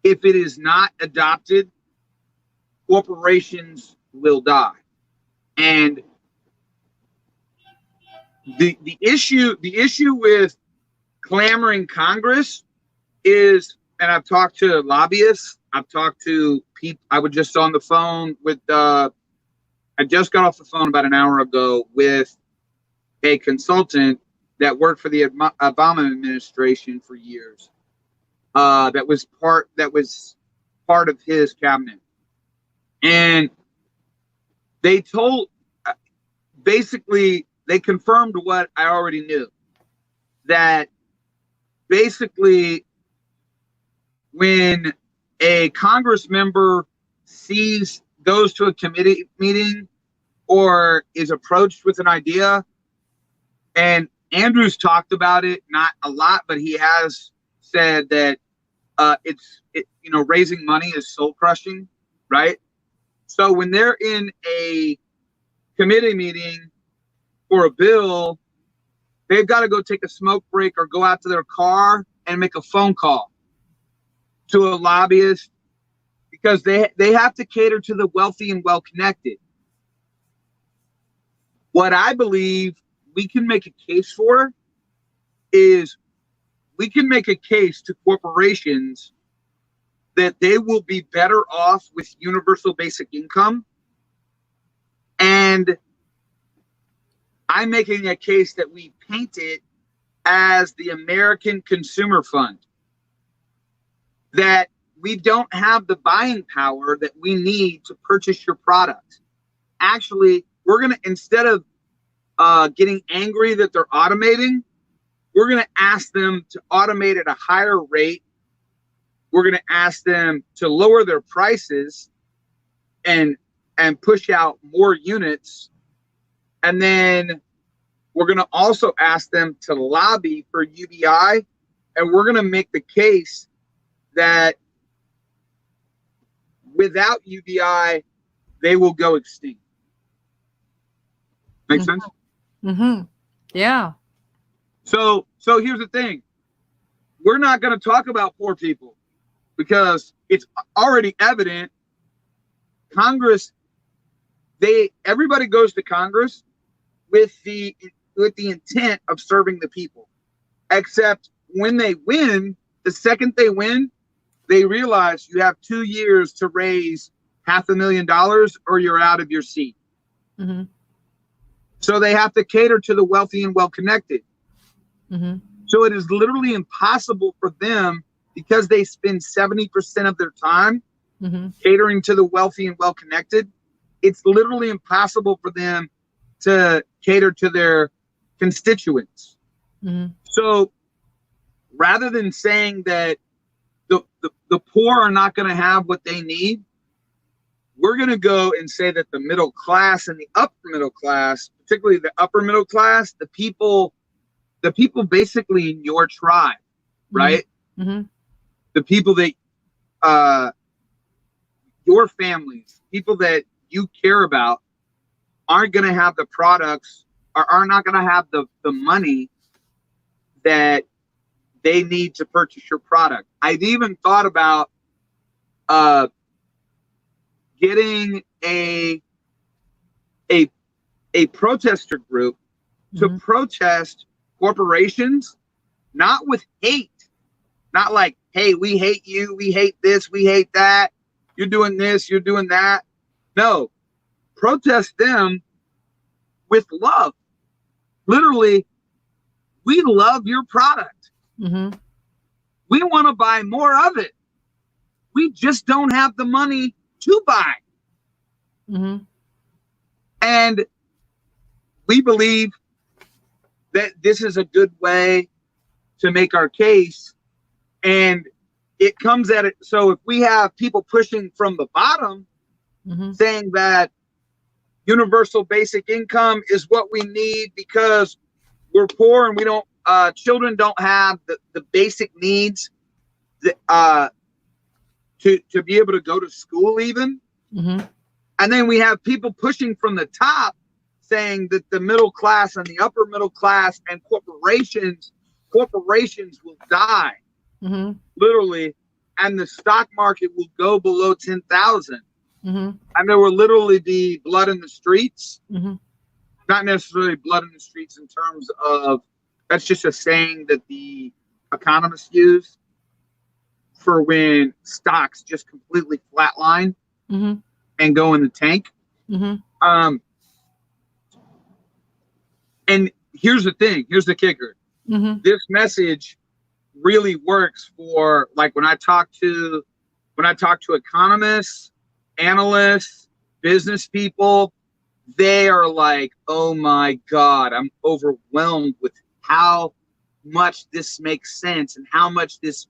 Speaker 2: if it is not adopted, corporations will die. And the issue with clamoring Congress is, and I've talked to lobbyists, I've talked to people. I was just on the phone with I just got off the phone about an hour ago with a consultant that worked for the Obama administration for years. That was part of his cabinet, and they they confirmed what I already knew, that basically when a Congress member goes to a committee meeting or is approached with an idea, and Andrew's talked about it, not a lot, but he has said that raising money is soul crushing, right? So when they're in a committee meeting for a bill, they've got to go take a smoke break or go out to their car and make a phone call to a lobbyist because they have to cater to the wealthy and well-connected. What I believe we can make a case for is we can make a case to corporations that they will be better off with universal basic income. And I'm making a case that we paint it as the American Consumer Fund, that we don't have the buying power that we need to purchase your product. Actually, we're going to, instead of getting angry that they're automating, we're going to ask them to automate at a higher rate. We're going to ask them to lower their prices and push out more units. And then we're going to also ask them to lobby for UBI. And we're going to make the case that without UBI, they will go extinct. Make sense?
Speaker 1: Mm-hmm. Yeah.
Speaker 2: So here's the thing. We're not going to talk about poor people because it's already evident. Congress, everybody goes to Congress with the intent of serving the people. Except when they win, the second they win, they realize you have 2 years to raise $500,000 or you're out of your seat.
Speaker 1: Mm-hmm.
Speaker 2: So they have to cater to the wealthy and well-connected.
Speaker 1: Mm-hmm.
Speaker 2: So it is literally impossible for them, because they spend 70% of their time
Speaker 1: Mm-hmm.
Speaker 2: catering to the wealthy and well-connected. It's literally impossible for them to cater to their constituents.
Speaker 1: Mm-hmm.
Speaker 2: So rather than saying that the poor are not going to have what they need, we're going to go and say that the middle class and the upper middle class, particularly the upper middle class, the people basically in your tribe, right?
Speaker 1: Mm-hmm.
Speaker 2: The people that your families, people that you care about, aren't going to have the products, or are not going to have the money that they need to purchase your product. I've even thought about getting a protester group to protest corporations, not with hate, not like, hey, we hate you, we hate this, we hate that, you're doing this, you're doing that. No, protest them with love. Literally, we love your product.
Speaker 1: Mm-hmm.
Speaker 2: We want to buy more of it. We just don't have the money to buy.
Speaker 1: Mm-hmm.
Speaker 2: And we believe that this is a good way to make our case. And it comes at it. So if we have people pushing from the bottom, saying that universal basic income is what we need because we're poor and we don't, children don't have the basic needs that, to be able to go to school even.
Speaker 1: Mm-hmm.
Speaker 2: And then we have people pushing from the top saying that the middle class and the upper middle class and corporations will die, literally, and the stock market will go below 10,000. And there will literally be blood in the streets. Not necessarily blood in the streets in terms of, that's just a saying that the economists use for when stocks just completely flatline and go in the tank. And here's the thing, here's the kicker. This message really works for, like, when I talk to economists, analysts, business people, they are like, oh my God, I'm overwhelmed with how much this makes sense and how much this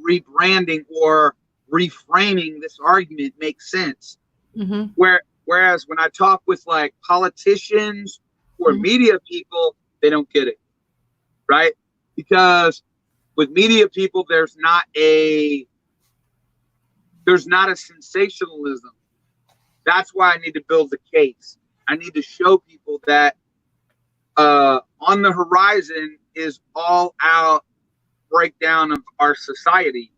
Speaker 2: rebranding or reframing this argument makes sense. Whereas when I talk with like politicians or media people, they don't get it, right? Because with media people, there's not a sensationalism. That's why I need to build the case. I need to show people that on the horizon is all out breakdown of our society.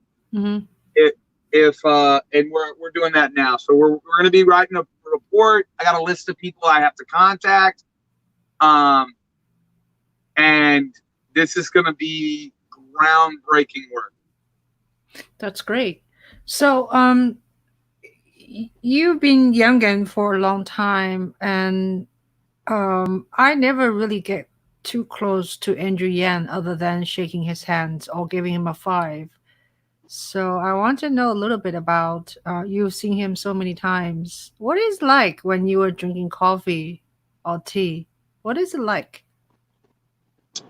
Speaker 2: if and we're doing that now. So we're going to be writing a report. I got a list of people I have to contact, and this is going to be groundbreaking work.
Speaker 1: That's great. So, you've been Yangon for a long time, and I never really get too close to Andrew Yang other than shaking his hands or giving him a five. So I want to know a little bit about you've seen him so many times. What is it like when you are drinking coffee or tea? What is it like,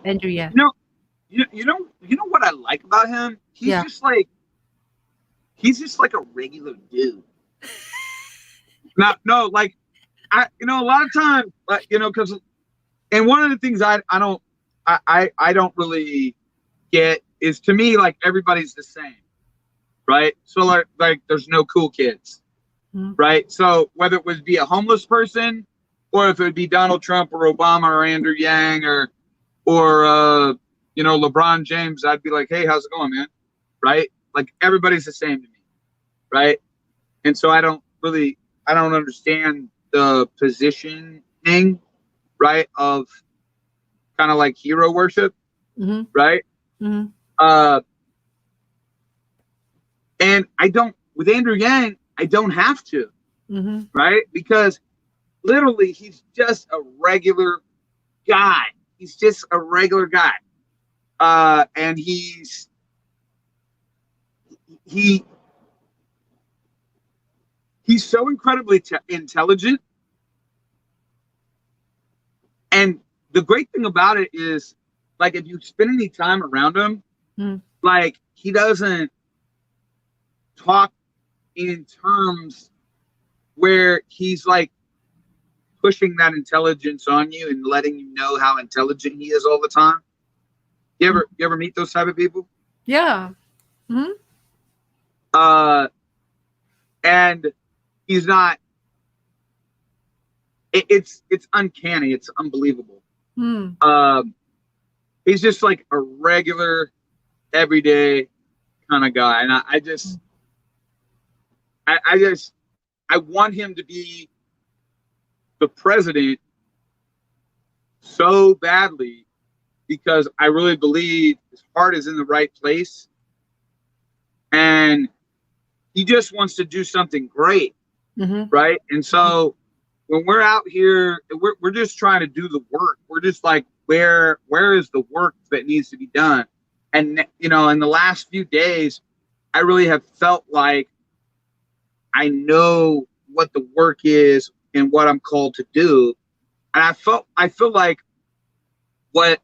Speaker 1: Andrew Yang?
Speaker 2: You know what I like about him? He's
Speaker 1: Yeah.
Speaker 2: just like a regular dude. No, like a lot of times, like, because, and one of the things I don't really get is, to me, like, everybody's the same, right? So like there's no cool kids, right? So whether it would be a homeless person, or if it would be Donald Trump or Obama or Andrew Yang or LeBron James, I'd be like, hey, how's it going, man? Right? Like, everybody's the same to me, right? And so I don't understand the positioning, right, of kind of like hero worship, right? And I don't, with Andrew Yang, I don't have to, right? Because literally he's just a regular guy. He's just a regular guy. And he's so incredibly intelligent. And the great thing about it is, like, if you spend any time around him, like, he doesn't talk in terms where he's like pushing that intelligence on you and letting you know how intelligent he is all the time. You ever meet those type of people?
Speaker 1: Yeah.
Speaker 2: And he's not. It's uncanny. It's unbelievable. He's just like a regular, everyday kind of guy, and I want him to be the president so badly, because I really believe his heart is in the right place, and he just wants to do something great, right? And so when we're out here, we're just trying to do the work. We're just like, where is the work that needs to be done? And in the last few days, I really have felt like I know what the work is and what I'm called to do. And I feel like what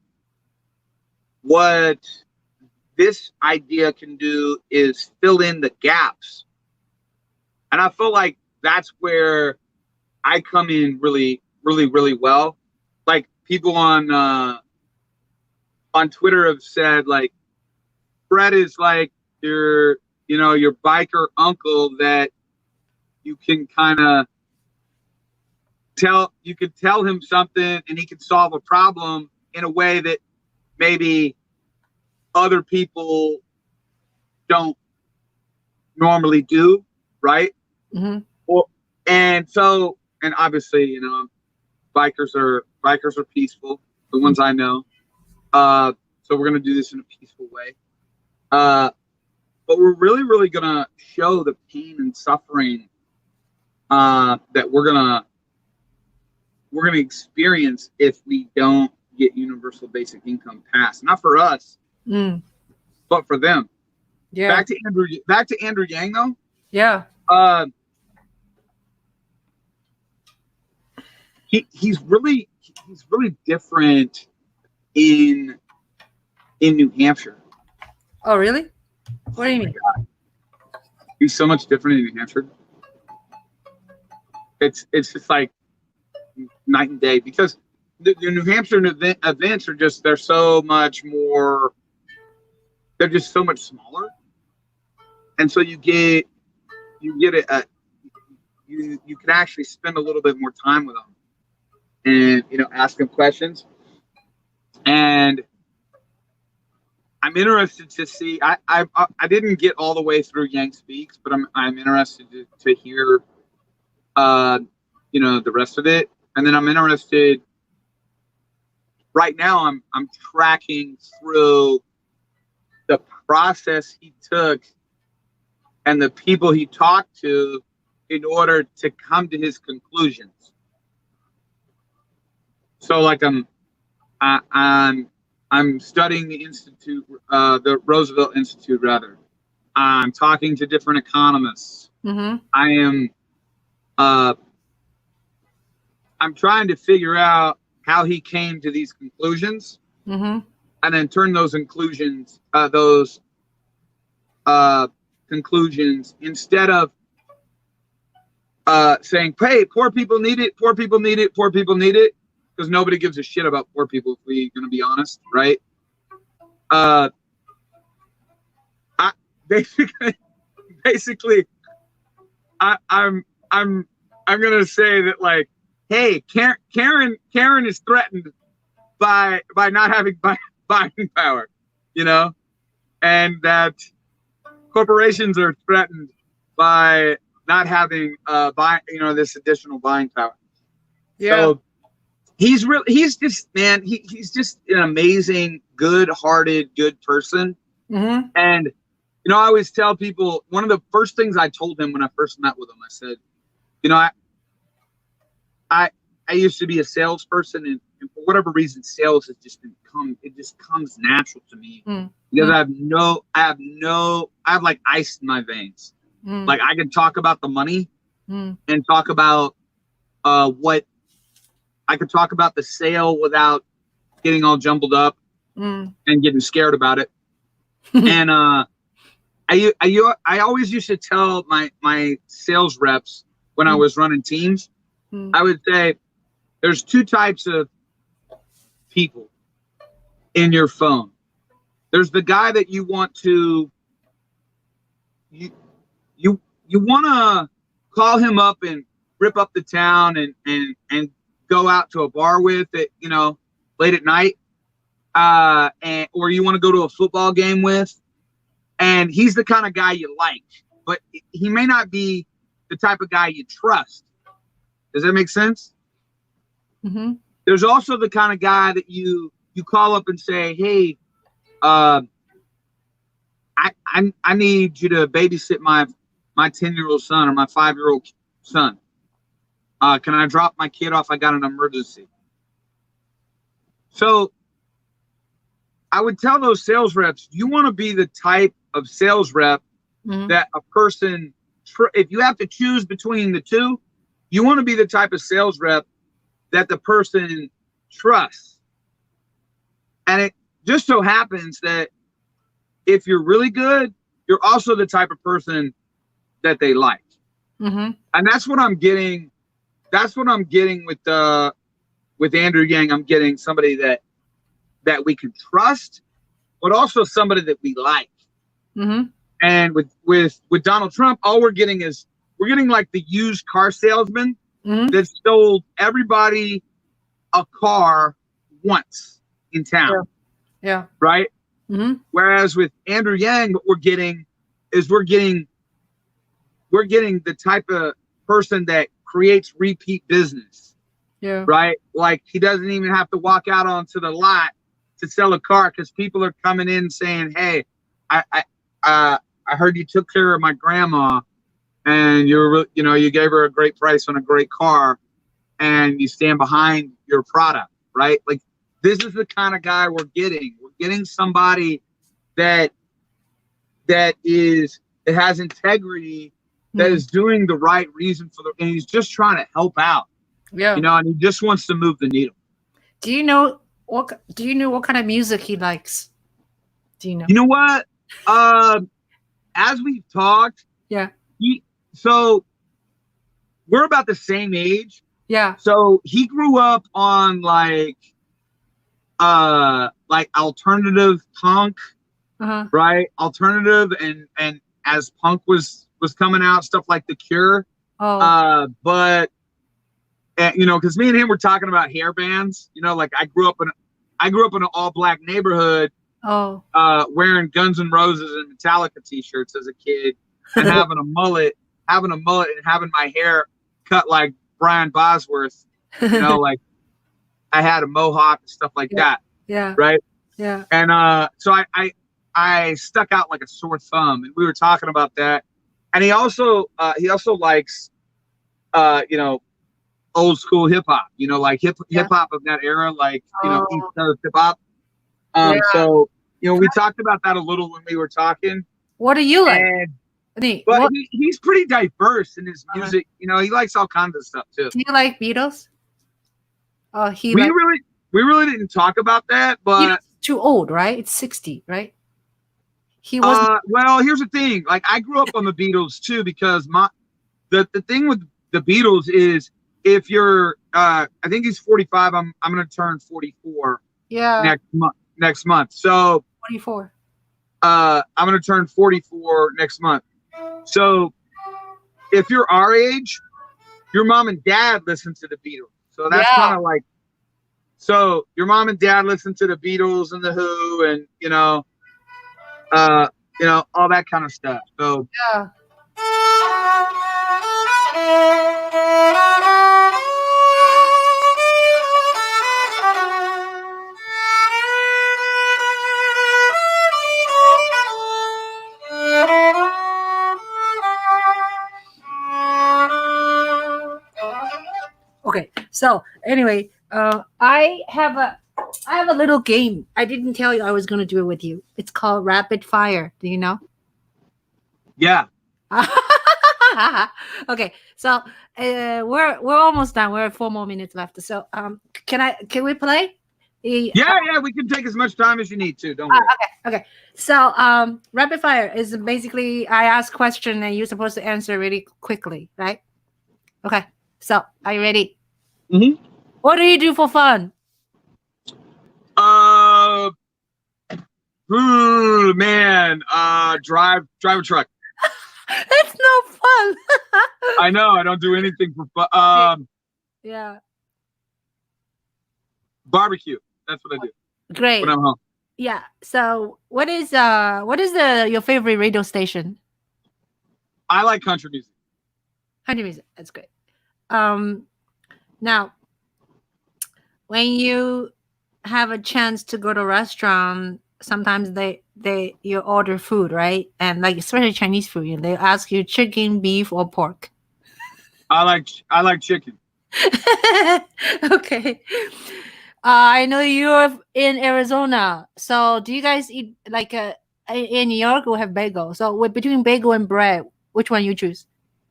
Speaker 2: this idea can do is fill in the gaps. And I feel like that's where I come in really, really, really well. Like, people on Twitter have said, like, Fred is like your biker uncle that you can kind of tell him something and he can solve a problem in a way that maybe other people don't normally do, right? Well, and obviously, bikers are peaceful, the ones I know. So we're gonna do this in a peaceful way. But we're really, really gonna show the pain and suffering that we're gonna experience if we don't get universal basic income passed. Not for us, but for them.
Speaker 1: Yeah.
Speaker 2: Back to Andrew Yang, though.
Speaker 1: Yeah.
Speaker 2: He's really different in New Hampshire.
Speaker 1: Oh, really? What do you mean?
Speaker 2: He's so much different in New Hampshire. It's just like night and day, because the New Hampshire events are just, they're so much more, they're just so much smaller, and so you can actually spend a little bit more time with them and ask them questions. And I'm interested to see. I didn't get all the way through Yang Speaks, but I'm interested to hear, the rest of it, and then I'm interested. Right now, I'm tracking through the process he took and the people he talked to in order to come to his conclusions. So, like, I'm studying the institute, the Roosevelt Institute, rather. I'm talking to different economists.
Speaker 1: Mm-hmm.
Speaker 2: I am, I'm trying to figure out how he came to these conclusions,
Speaker 1: Mm-hmm.
Speaker 2: and then turn those conclusions, instead of saying, "Hey, poor people need it, poor people need it, poor people need it," because nobody gives a shit about poor people, if we're going to be honest, right? I basically, I'm gonna say that, like, hey, Karen is threatened by not having buying power, and that corporations are threatened by not having this additional buying power.
Speaker 1: Yeah.
Speaker 2: So he's just an amazing, good-hearted, good person.
Speaker 1: Mm-hmm.
Speaker 2: And I always tell people, one of the first things I told him when I first met with him, I said, I used to be a salesperson, and for whatever reason, sales has just comes natural to me, because I have like ice in my veins. Like, I can talk about the money and talk about what I could talk about the sale without getting all jumbled up and getting scared about it. And I always used to tell my sales reps when I was running teams, I would say, there's two types of people in your phone. There's the guy that you want to want to call him up and rip up the town and go out to a bar with it, late at night, or you want to go to a football game with, and he's the kind of guy you like, but he may not be the type of guy you trust. Does that make sense?
Speaker 1: Mm-hmm.
Speaker 2: There's also the kind of guy that you call up and say, hey, I need you to babysit my 10-year-old son or my 5-year-old son. Can I drop my kid off? I got an emergency. So I would tell those sales reps, you want to be the type of sales rep that a person, if you have to choose between the two, you want to be the type of sales rep that the person trusts. And it just so happens that if you're really good, you're also the type of person that they like.
Speaker 1: Mm-hmm.
Speaker 2: And that's what I'm getting. That's what I'm getting with Andrew Yang. I'm getting somebody that we can trust, but also somebody that we like.
Speaker 1: Mm-hmm.
Speaker 2: And with Donald Trump, all we're getting like the used car salesman that sold everybody a car once in town.
Speaker 1: Yeah.
Speaker 2: Right?
Speaker 1: Mm-hmm.
Speaker 2: Whereas with Andrew Yang, what we're getting the type of person that creates repeat business.
Speaker 1: Yeah.
Speaker 2: Right? Like, he doesn't even have to walk out onto the lot to sell a car, because people are coming in saying, hey, I heard you took care of my grandma, and you gave her a great price on a great car, and you stand behind your product, right? Like, this is the kind of guy we're getting. We're getting somebody that has integrity, that is doing the right reason and he's just trying to help out.
Speaker 1: Yeah.
Speaker 2: And he just wants to move the needle.
Speaker 1: Do you know what kind of music he likes? Do you know?
Speaker 2: You know what? As we've talked, so we're about the same age.
Speaker 1: Yeah.
Speaker 2: So he grew up on like alternative punk, right? Alternative, and as punk was coming out, stuff like The Cure. But because me and him were talking about hair bands. Like, I grew up in an all black neighborhood,
Speaker 1: Oh.
Speaker 2: wearing Guns N' Roses and Metallica t-shirts as a kid, and having a mullet, and having my hair cut like Brian Bosworth, like I had a mohawk and stuff like that.
Speaker 1: Yeah.
Speaker 2: Right.
Speaker 1: Yeah.
Speaker 2: And so I stuck out like a sore thumb, and we were talking about that. And he also likes, old school hip hop, like hip hop of that era, like, East Coast hip hop. So, we talked about that a little when we were talking.
Speaker 1: What do you like?
Speaker 2: But he's pretty diverse in his music. He likes all kinds of stuff too.
Speaker 1: Do you like Beatles? Oh,
Speaker 2: we really didn't talk about that, but
Speaker 1: too old, right? It's 60, right? He was.
Speaker 2: Well, here's the thing. Like, I grew up on the Beatles too, because the thing with the Beatles is, if you're, I think he's 45. I'm going to turn 44.
Speaker 1: Yeah.
Speaker 2: Next month. So
Speaker 1: 24.
Speaker 2: I'm going to turn 44 next month. So if you're our age, your mom and dad listen to the Beatles. So that's kind of like, so your mom and dad listen to the Beatles and the Who, and all that kind of stuff. So
Speaker 1: yeah. Okay, so anyway, I have a little game. I didn't tell you I was going to do it with you. It's called Rapid Fire. Do you know?
Speaker 2: Yeah.
Speaker 1: Okay, so we're almost done. We're 4 more minutes left. So can we play?
Speaker 2: Yeah, we can take as much time as you need to. Don't worry.
Speaker 1: Okay. So Rapid Fire is basically, I ask a question and you're supposed to answer really quickly, right? Okay. So are you ready?
Speaker 2: Mm-hmm.
Speaker 1: What do you do for fun?
Speaker 2: Man, drive a truck.
Speaker 1: That's no fun.
Speaker 2: I know. I don't do anything for fun.
Speaker 1: Yeah.
Speaker 2: Barbecue. That's what I do.
Speaker 1: Great.
Speaker 2: When I'm home.
Speaker 1: Yeah. So what is your favorite radio station?
Speaker 2: I like country music.
Speaker 1: Country music. That's great. Now, when you have a chance to go to a restaurant, sometimes you order food, right? And like, especially Chinese food, they ask you chicken, beef, or pork.
Speaker 2: I like chicken.
Speaker 1: Okay. I know you're in Arizona. So do you guys eat, like, in New York we have bagel. So between bagel and bread, which one you choose?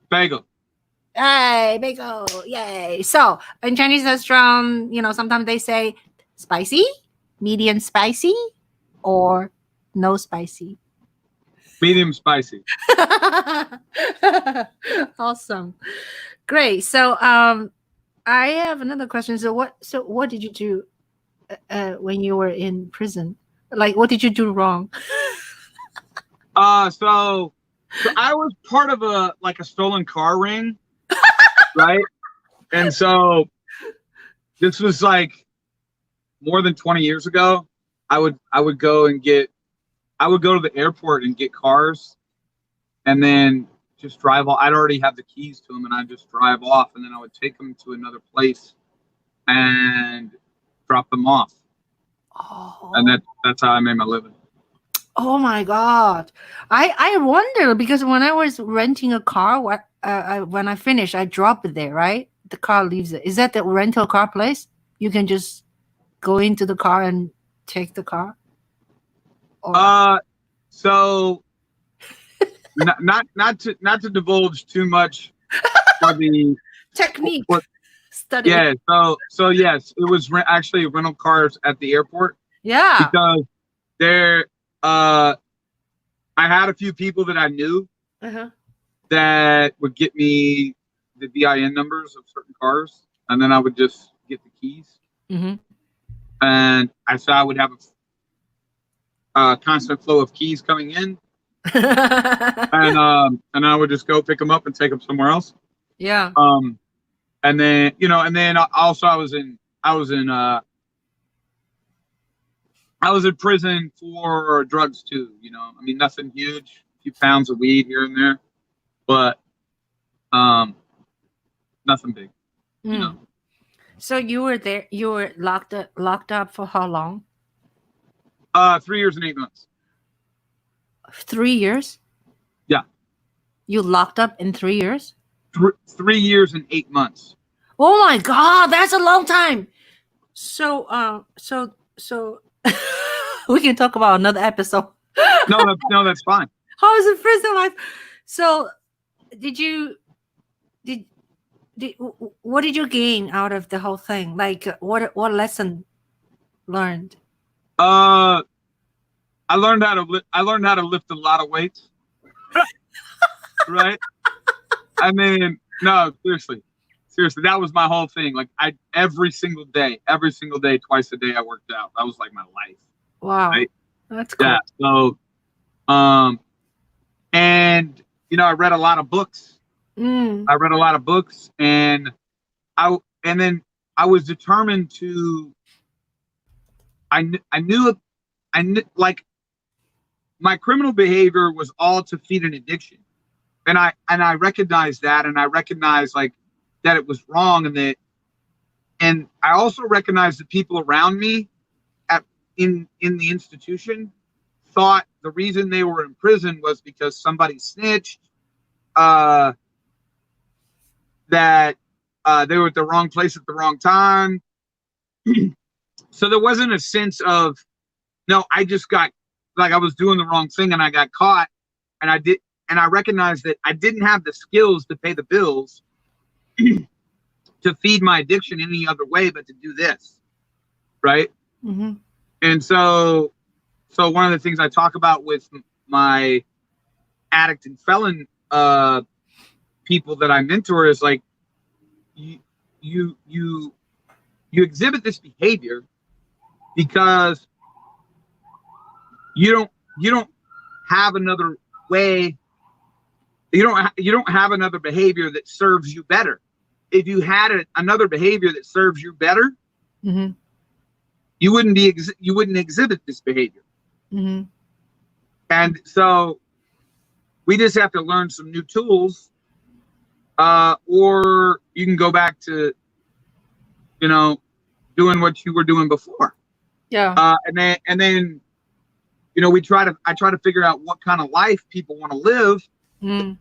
Speaker 2: Bagel.
Speaker 1: Hey, bagel. Yay. So in Chinese restaurant, sometimes they say spicy, medium spicy, or no spicy.
Speaker 2: Medium spicy.
Speaker 1: Awesome. Great. So I have another question. So what did you do when you were in prison? Like, what did you do wrong?
Speaker 2: So I was part of a stolen car ring, right? And so this was like more than 20 years ago. I would go to the airport and get cars, and then just drive off. I'd already have the keys to them, and I'd just drive off, and then I would take them to another place and drop them off.
Speaker 1: Oh.
Speaker 2: And that's how I made my living.
Speaker 1: Oh my God. I wonder, because when I was renting a car, when I finish, I drop it there, right? The car leaves it. Is that the rental car place? You can just go into the car and take the car?
Speaker 2: So not to divulge too much for the
Speaker 1: technique study.
Speaker 2: Yeah, so yes, it was actually rental cars at the airport.
Speaker 1: Yeah.
Speaker 2: Because I had a few people that I knew that would get me the VIN numbers of certain cars, and then I would just get the keys.
Speaker 1: Mm-hmm.
Speaker 2: And I would have a constant flow of keys coming in, and I would just go pick them up and take them somewhere else.
Speaker 1: Yeah.
Speaker 2: And then also I was in I was in prison for drugs too, you know. I mean, nothing huge, a few pounds of weed here and there, but nothing big, you know.
Speaker 1: So you were there. You were locked up for how long?
Speaker 2: 3 years and 8 months.
Speaker 1: 3 years.
Speaker 2: Yeah.
Speaker 1: You locked up in 3 years.
Speaker 2: 3 years and 8 months.
Speaker 1: Oh my God, that's a long time. So, so we can talk about another episode.
Speaker 2: No, that's fine.
Speaker 1: How is the prison life? So, did you did what did you gain out of the whole thing? Like, what lesson learned?
Speaker 2: I learned how to lift a lot of weights. Right? I mean, no, seriously, that was my whole thing. Like, every single day, twice a day, I worked out. That was like my life.
Speaker 1: Wow,
Speaker 2: right?
Speaker 1: that's cool.
Speaker 2: Yeah. So, and you know, I read a lot of books. And then I was determined to. I knew like my criminal behavior was all to feed an addiction, and I recognized that, and I recognized like that it was wrong, and I also recognized that people around me in the institution thought the reason they were in prison was because somebody snitched, that they were at the wrong place at the wrong time. So there wasn't a sense of, no, I just got, like, I was doing the wrong thing and I got caught, and I recognized that I didn't have the skills to pay the bills to feed my addiction any other way but to do this, right?
Speaker 1: Mm-hmm.
Speaker 2: And so one of the things I talk about with my addict and felon people that I mentor is like, you exhibit this behavior because you don't have another way. You don't have another behavior that serves you better. If you had another behavior that serves you better,
Speaker 1: mm-hmm.
Speaker 2: you wouldn't exhibit this behavior.
Speaker 1: Mm-hmm.
Speaker 2: And so we just have to learn some new tools, or you can go back to, you know, doing what you were doing before.
Speaker 1: Yeah.
Speaker 2: And then, you know, I try to figure out what kind of life people want to live.
Speaker 1: Mm.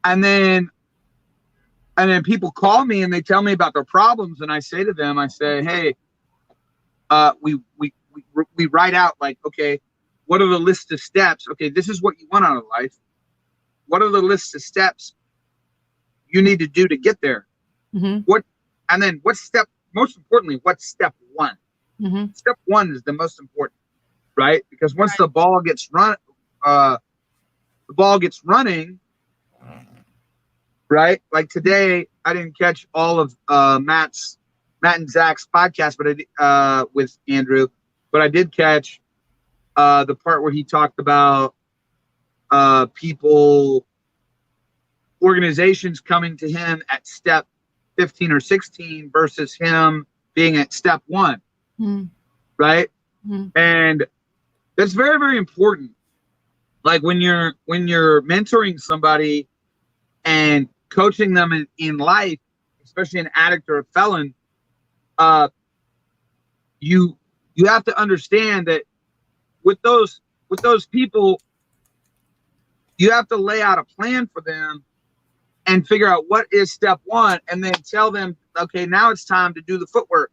Speaker 2: And then people call me and they tell me about their problems, and I say to them, hey, we write out, like, okay, what are the list of steps? Okay, this is what you want out of life. What are the lists of steps you need to do to get there?
Speaker 1: Mm-hmm.
Speaker 2: What's step one?
Speaker 1: Mm-hmm.
Speaker 2: Step one is the most important, right? Because once the ball gets running, right? Like today, I didn't catch all of Matt and Zach's podcast, but with Andrew, but I did catch the part where he talked about organizations coming to him at step 15 or 16 versus him being at step 1, right? And that's very, very important. Like when you're mentoring somebody and coaching them in life, especially an addict or a felon, you have to understand that with those people, you have to lay out a plan for them and figure out what is step 1, and then tell them, okay, now it's time to do the footwork.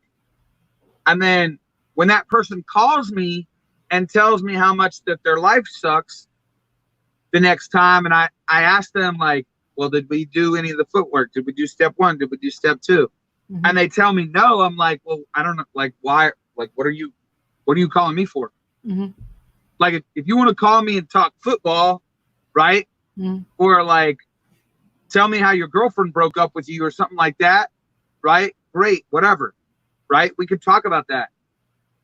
Speaker 2: And then when that person calls me and tells me how much that their life sucks the next time, and I ask them, like, well, did we do any of the footwork? Did we do step 1? Did we do step 2? Mm-hmm. And they tell me no. I'm like, well, I don't know. Like, why? Like, what are you calling me for?
Speaker 1: Mm-hmm.
Speaker 2: Like, if you want to call me and talk football, right? Mm-hmm. Or like, tell me how your girlfriend broke up with you or something like that, right? Great, whatever, right? We could talk about that,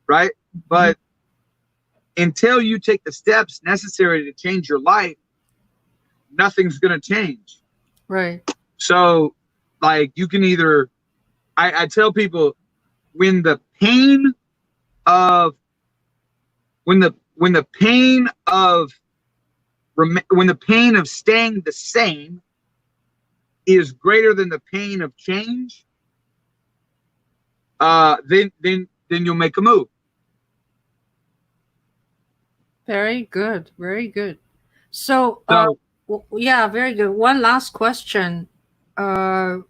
Speaker 2: right? But until you take the steps necessary to change your life, nothing's going to change.
Speaker 1: Right.
Speaker 2: So, like, you can either, I tell people, when the pain of when the pain of staying the same is greater than the pain of change, then you'll make a move.
Speaker 1: Very good. Very good. So, yeah, very good. One last question. What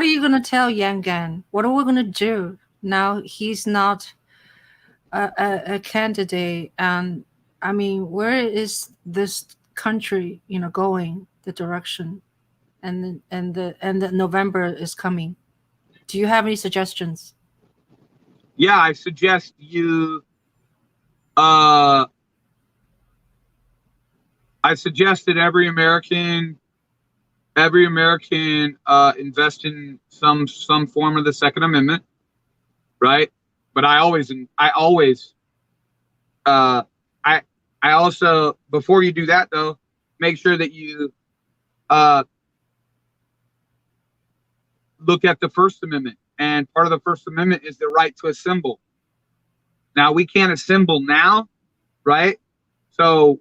Speaker 1: are you going to tell Yang Gan? What are we going to do now he's not a candidate? And I mean, where is this country, going, the direction? And the November is coming. Do you have any suggestions?
Speaker 2: Yeah, I suggest you. I suggest that every American invest in some form of the Second Amendment, right? But I also, before you do that though, make sure that you look at the First Amendment, and part of the First Amendment is the right to assemble. Now we can't assemble now, right? So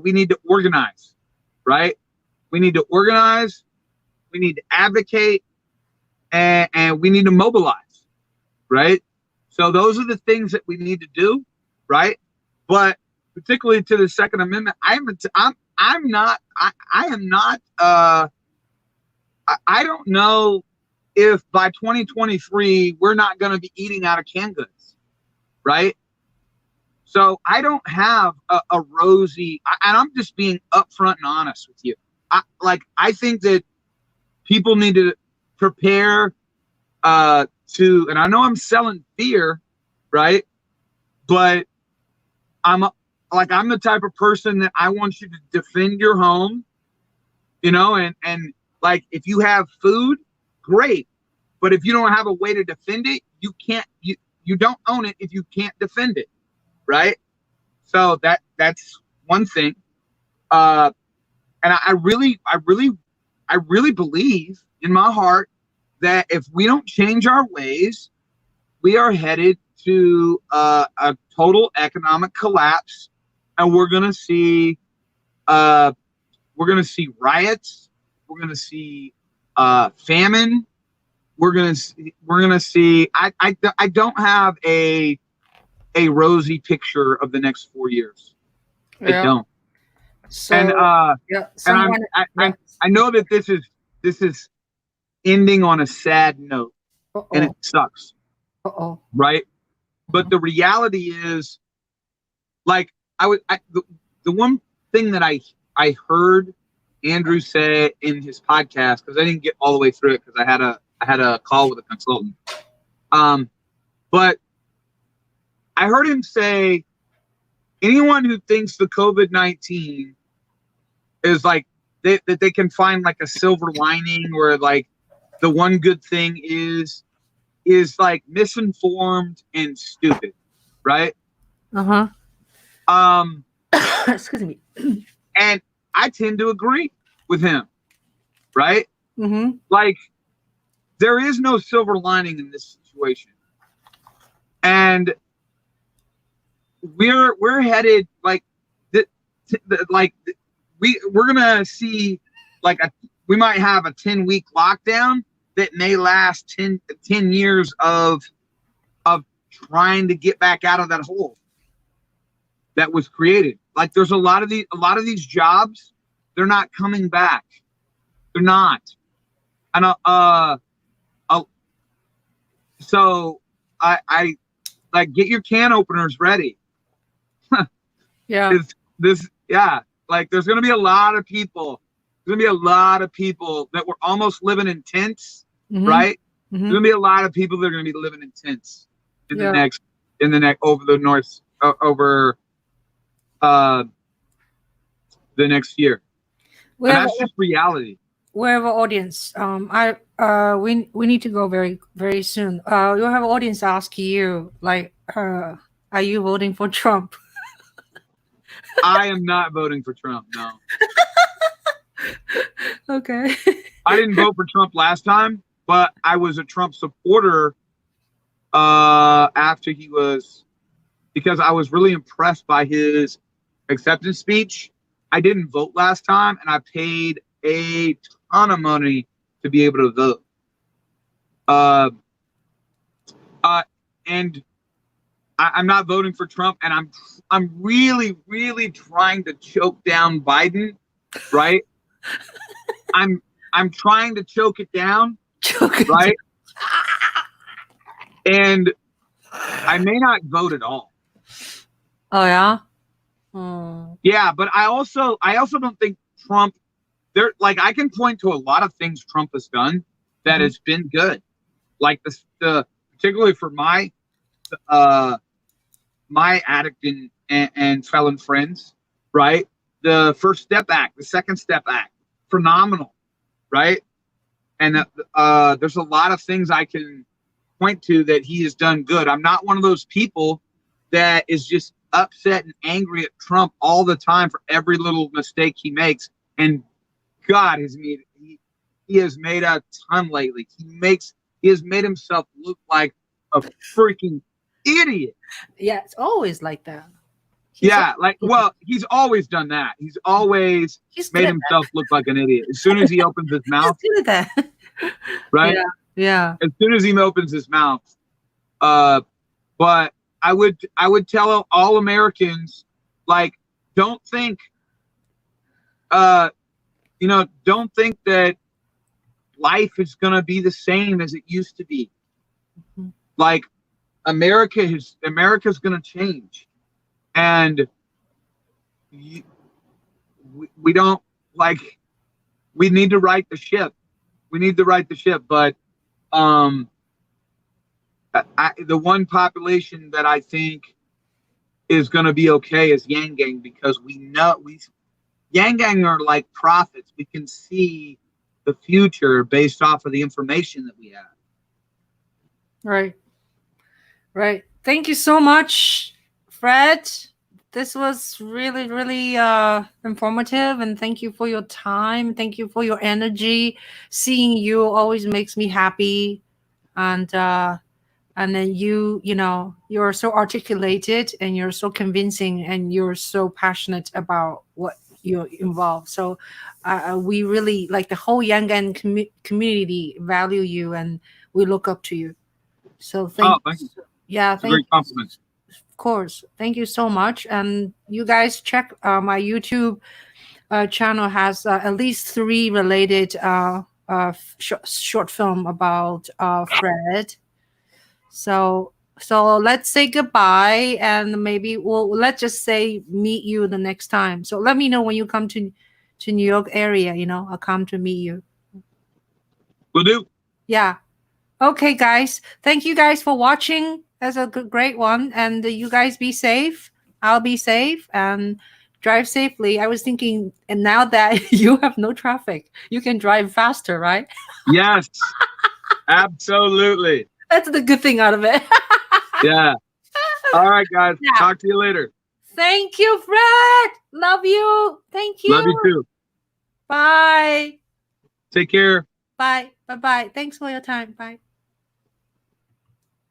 Speaker 2: we need to organize, right? We need to organize, we need to advocate, and we need to mobilize, right? So those are the things that we need to do, right? But particularly to the Second Amendment, I don't know if by 2023 we're not going to be eating out of canned goods, right? So I don't have a rosy, and I'm just being upfront and honest with you. I think that people need to prepare and I know I'm selling fear, right? But I'm the type of person that I want you to defend your home, and like if you have food, great. But if you don't have a way to defend it, you don't own it if you can't defend it, right? So that's one thing. And I really believe in my heart that if we don't change our ways, we are headed to a total economic collapse, and we're gonna see riots, we're gonna see famine, we're gonna see. I don't have a rosy picture of the next 4 years.
Speaker 1: Yeah.
Speaker 2: I don't.
Speaker 1: So,
Speaker 2: and I know that this is ending on a sad note, and it sucks. Right? But the reality is, like, the one thing that I heard Andrew say in his podcast, because I didn't get all the way through it because I had a call with a consultant. But I heard him say, anyone who thinks the COVID-19 is like that they can find like a silver lining, or like the one good thing is like misinformed and stupid, right?
Speaker 1: Excuse me.
Speaker 2: And I tend to agree with him, right? Like, there is no silver lining in this situation, and we're headed like we're gonna see like we might have a 10-week lockdown that may last 10 years of trying to get back out of that hole that was created. Like, there's a lot of these jobs, they're not coming back. They're not. And so I like, get your can openers ready.
Speaker 1: Yeah.
Speaker 2: Like, there's gonna be a lot of people. There's gonna be a lot of people that were almost living in tents, right? There's gonna be a lot of people that are gonna be living in tents in the next over the next year. And that's just reality.
Speaker 1: We have an audience. We need to go very, very soon. You'll have an audience ask you, like, are you voting for Trump?
Speaker 2: I am not voting for Trump, no.
Speaker 1: Okay.
Speaker 2: I didn't vote for Trump last time, but I was a Trump supporter after he was because I was really impressed by his acceptance speech. I didn't vote last time, and I paid a ton of money to be able to vote. And I'm not voting for Trump, and I'm really, really trying to choke down Biden, right? I'm trying to choke it down, right? And I may not vote at all.
Speaker 1: Oh yeah. Oh.
Speaker 2: Yeah, but I also don't think Trump. I can point to a lot of things Trump has done that has been good, like the particularly for my addict and felon friends, right? The First Step Act, the Second Step Act, phenomenal, right? And there's a lot of things I can point to that he has done good. I'm not one of those people that is just upset and angry at Trump all the time for every little mistake he makes. And God he has made a ton lately. He has made himself look like a freaking idiot.
Speaker 1: Yeah, it's always like that.
Speaker 2: He's always done that. He's always made himself look like an idiot. As soon as he opens his mouth.
Speaker 1: He's good at that.
Speaker 2: Right?
Speaker 1: Yeah.
Speaker 2: As soon as he opens his mouth. But I would tell all Americans, like, don't think don't think that life is gonna be the same as it used to be. Like, America's gonna change. And we don't, like, we need to right the ship. But the one population that I think is going to be okay is Yang Gang, because Yang Gang are like prophets. We can see the future based off of the information that we have.
Speaker 1: Right. Thank you so much, Fred. This was really, really informative, and thank you for your time. Thank you for your energy. Seeing you always makes me happy, and then you're so articulated, and you're so convincing, and you're so passionate about what you're involved. So we really, like, the whole Yang Gang community value you, and we look up to you. So thank you. Yeah, thank you.
Speaker 2: Great compliment.
Speaker 1: Of course. Thank you so much. And you guys check my YouTube channel has at least 3 related short film about Fred. So let's say goodbye, and maybe let's just say meet you the next time. So let me know when you come to New York area, I'll come to meet you.
Speaker 2: Will do.
Speaker 1: Yeah. Okay, guys. Thank you guys for watching. That's a great one. And you guys be safe. I'll be safe and drive safely. I was thinking, and now that you have no traffic, you can drive faster, right?
Speaker 2: Yes, absolutely.
Speaker 1: That's the good thing out of it.
Speaker 2: Yeah. All right, guys. Yeah. Talk to you later.
Speaker 1: Thank you, Fred. Love you. Thank you.
Speaker 2: Love you too.
Speaker 1: Bye.
Speaker 2: Take care.
Speaker 1: Bye. Bye-bye. Thanks for your time. Bye.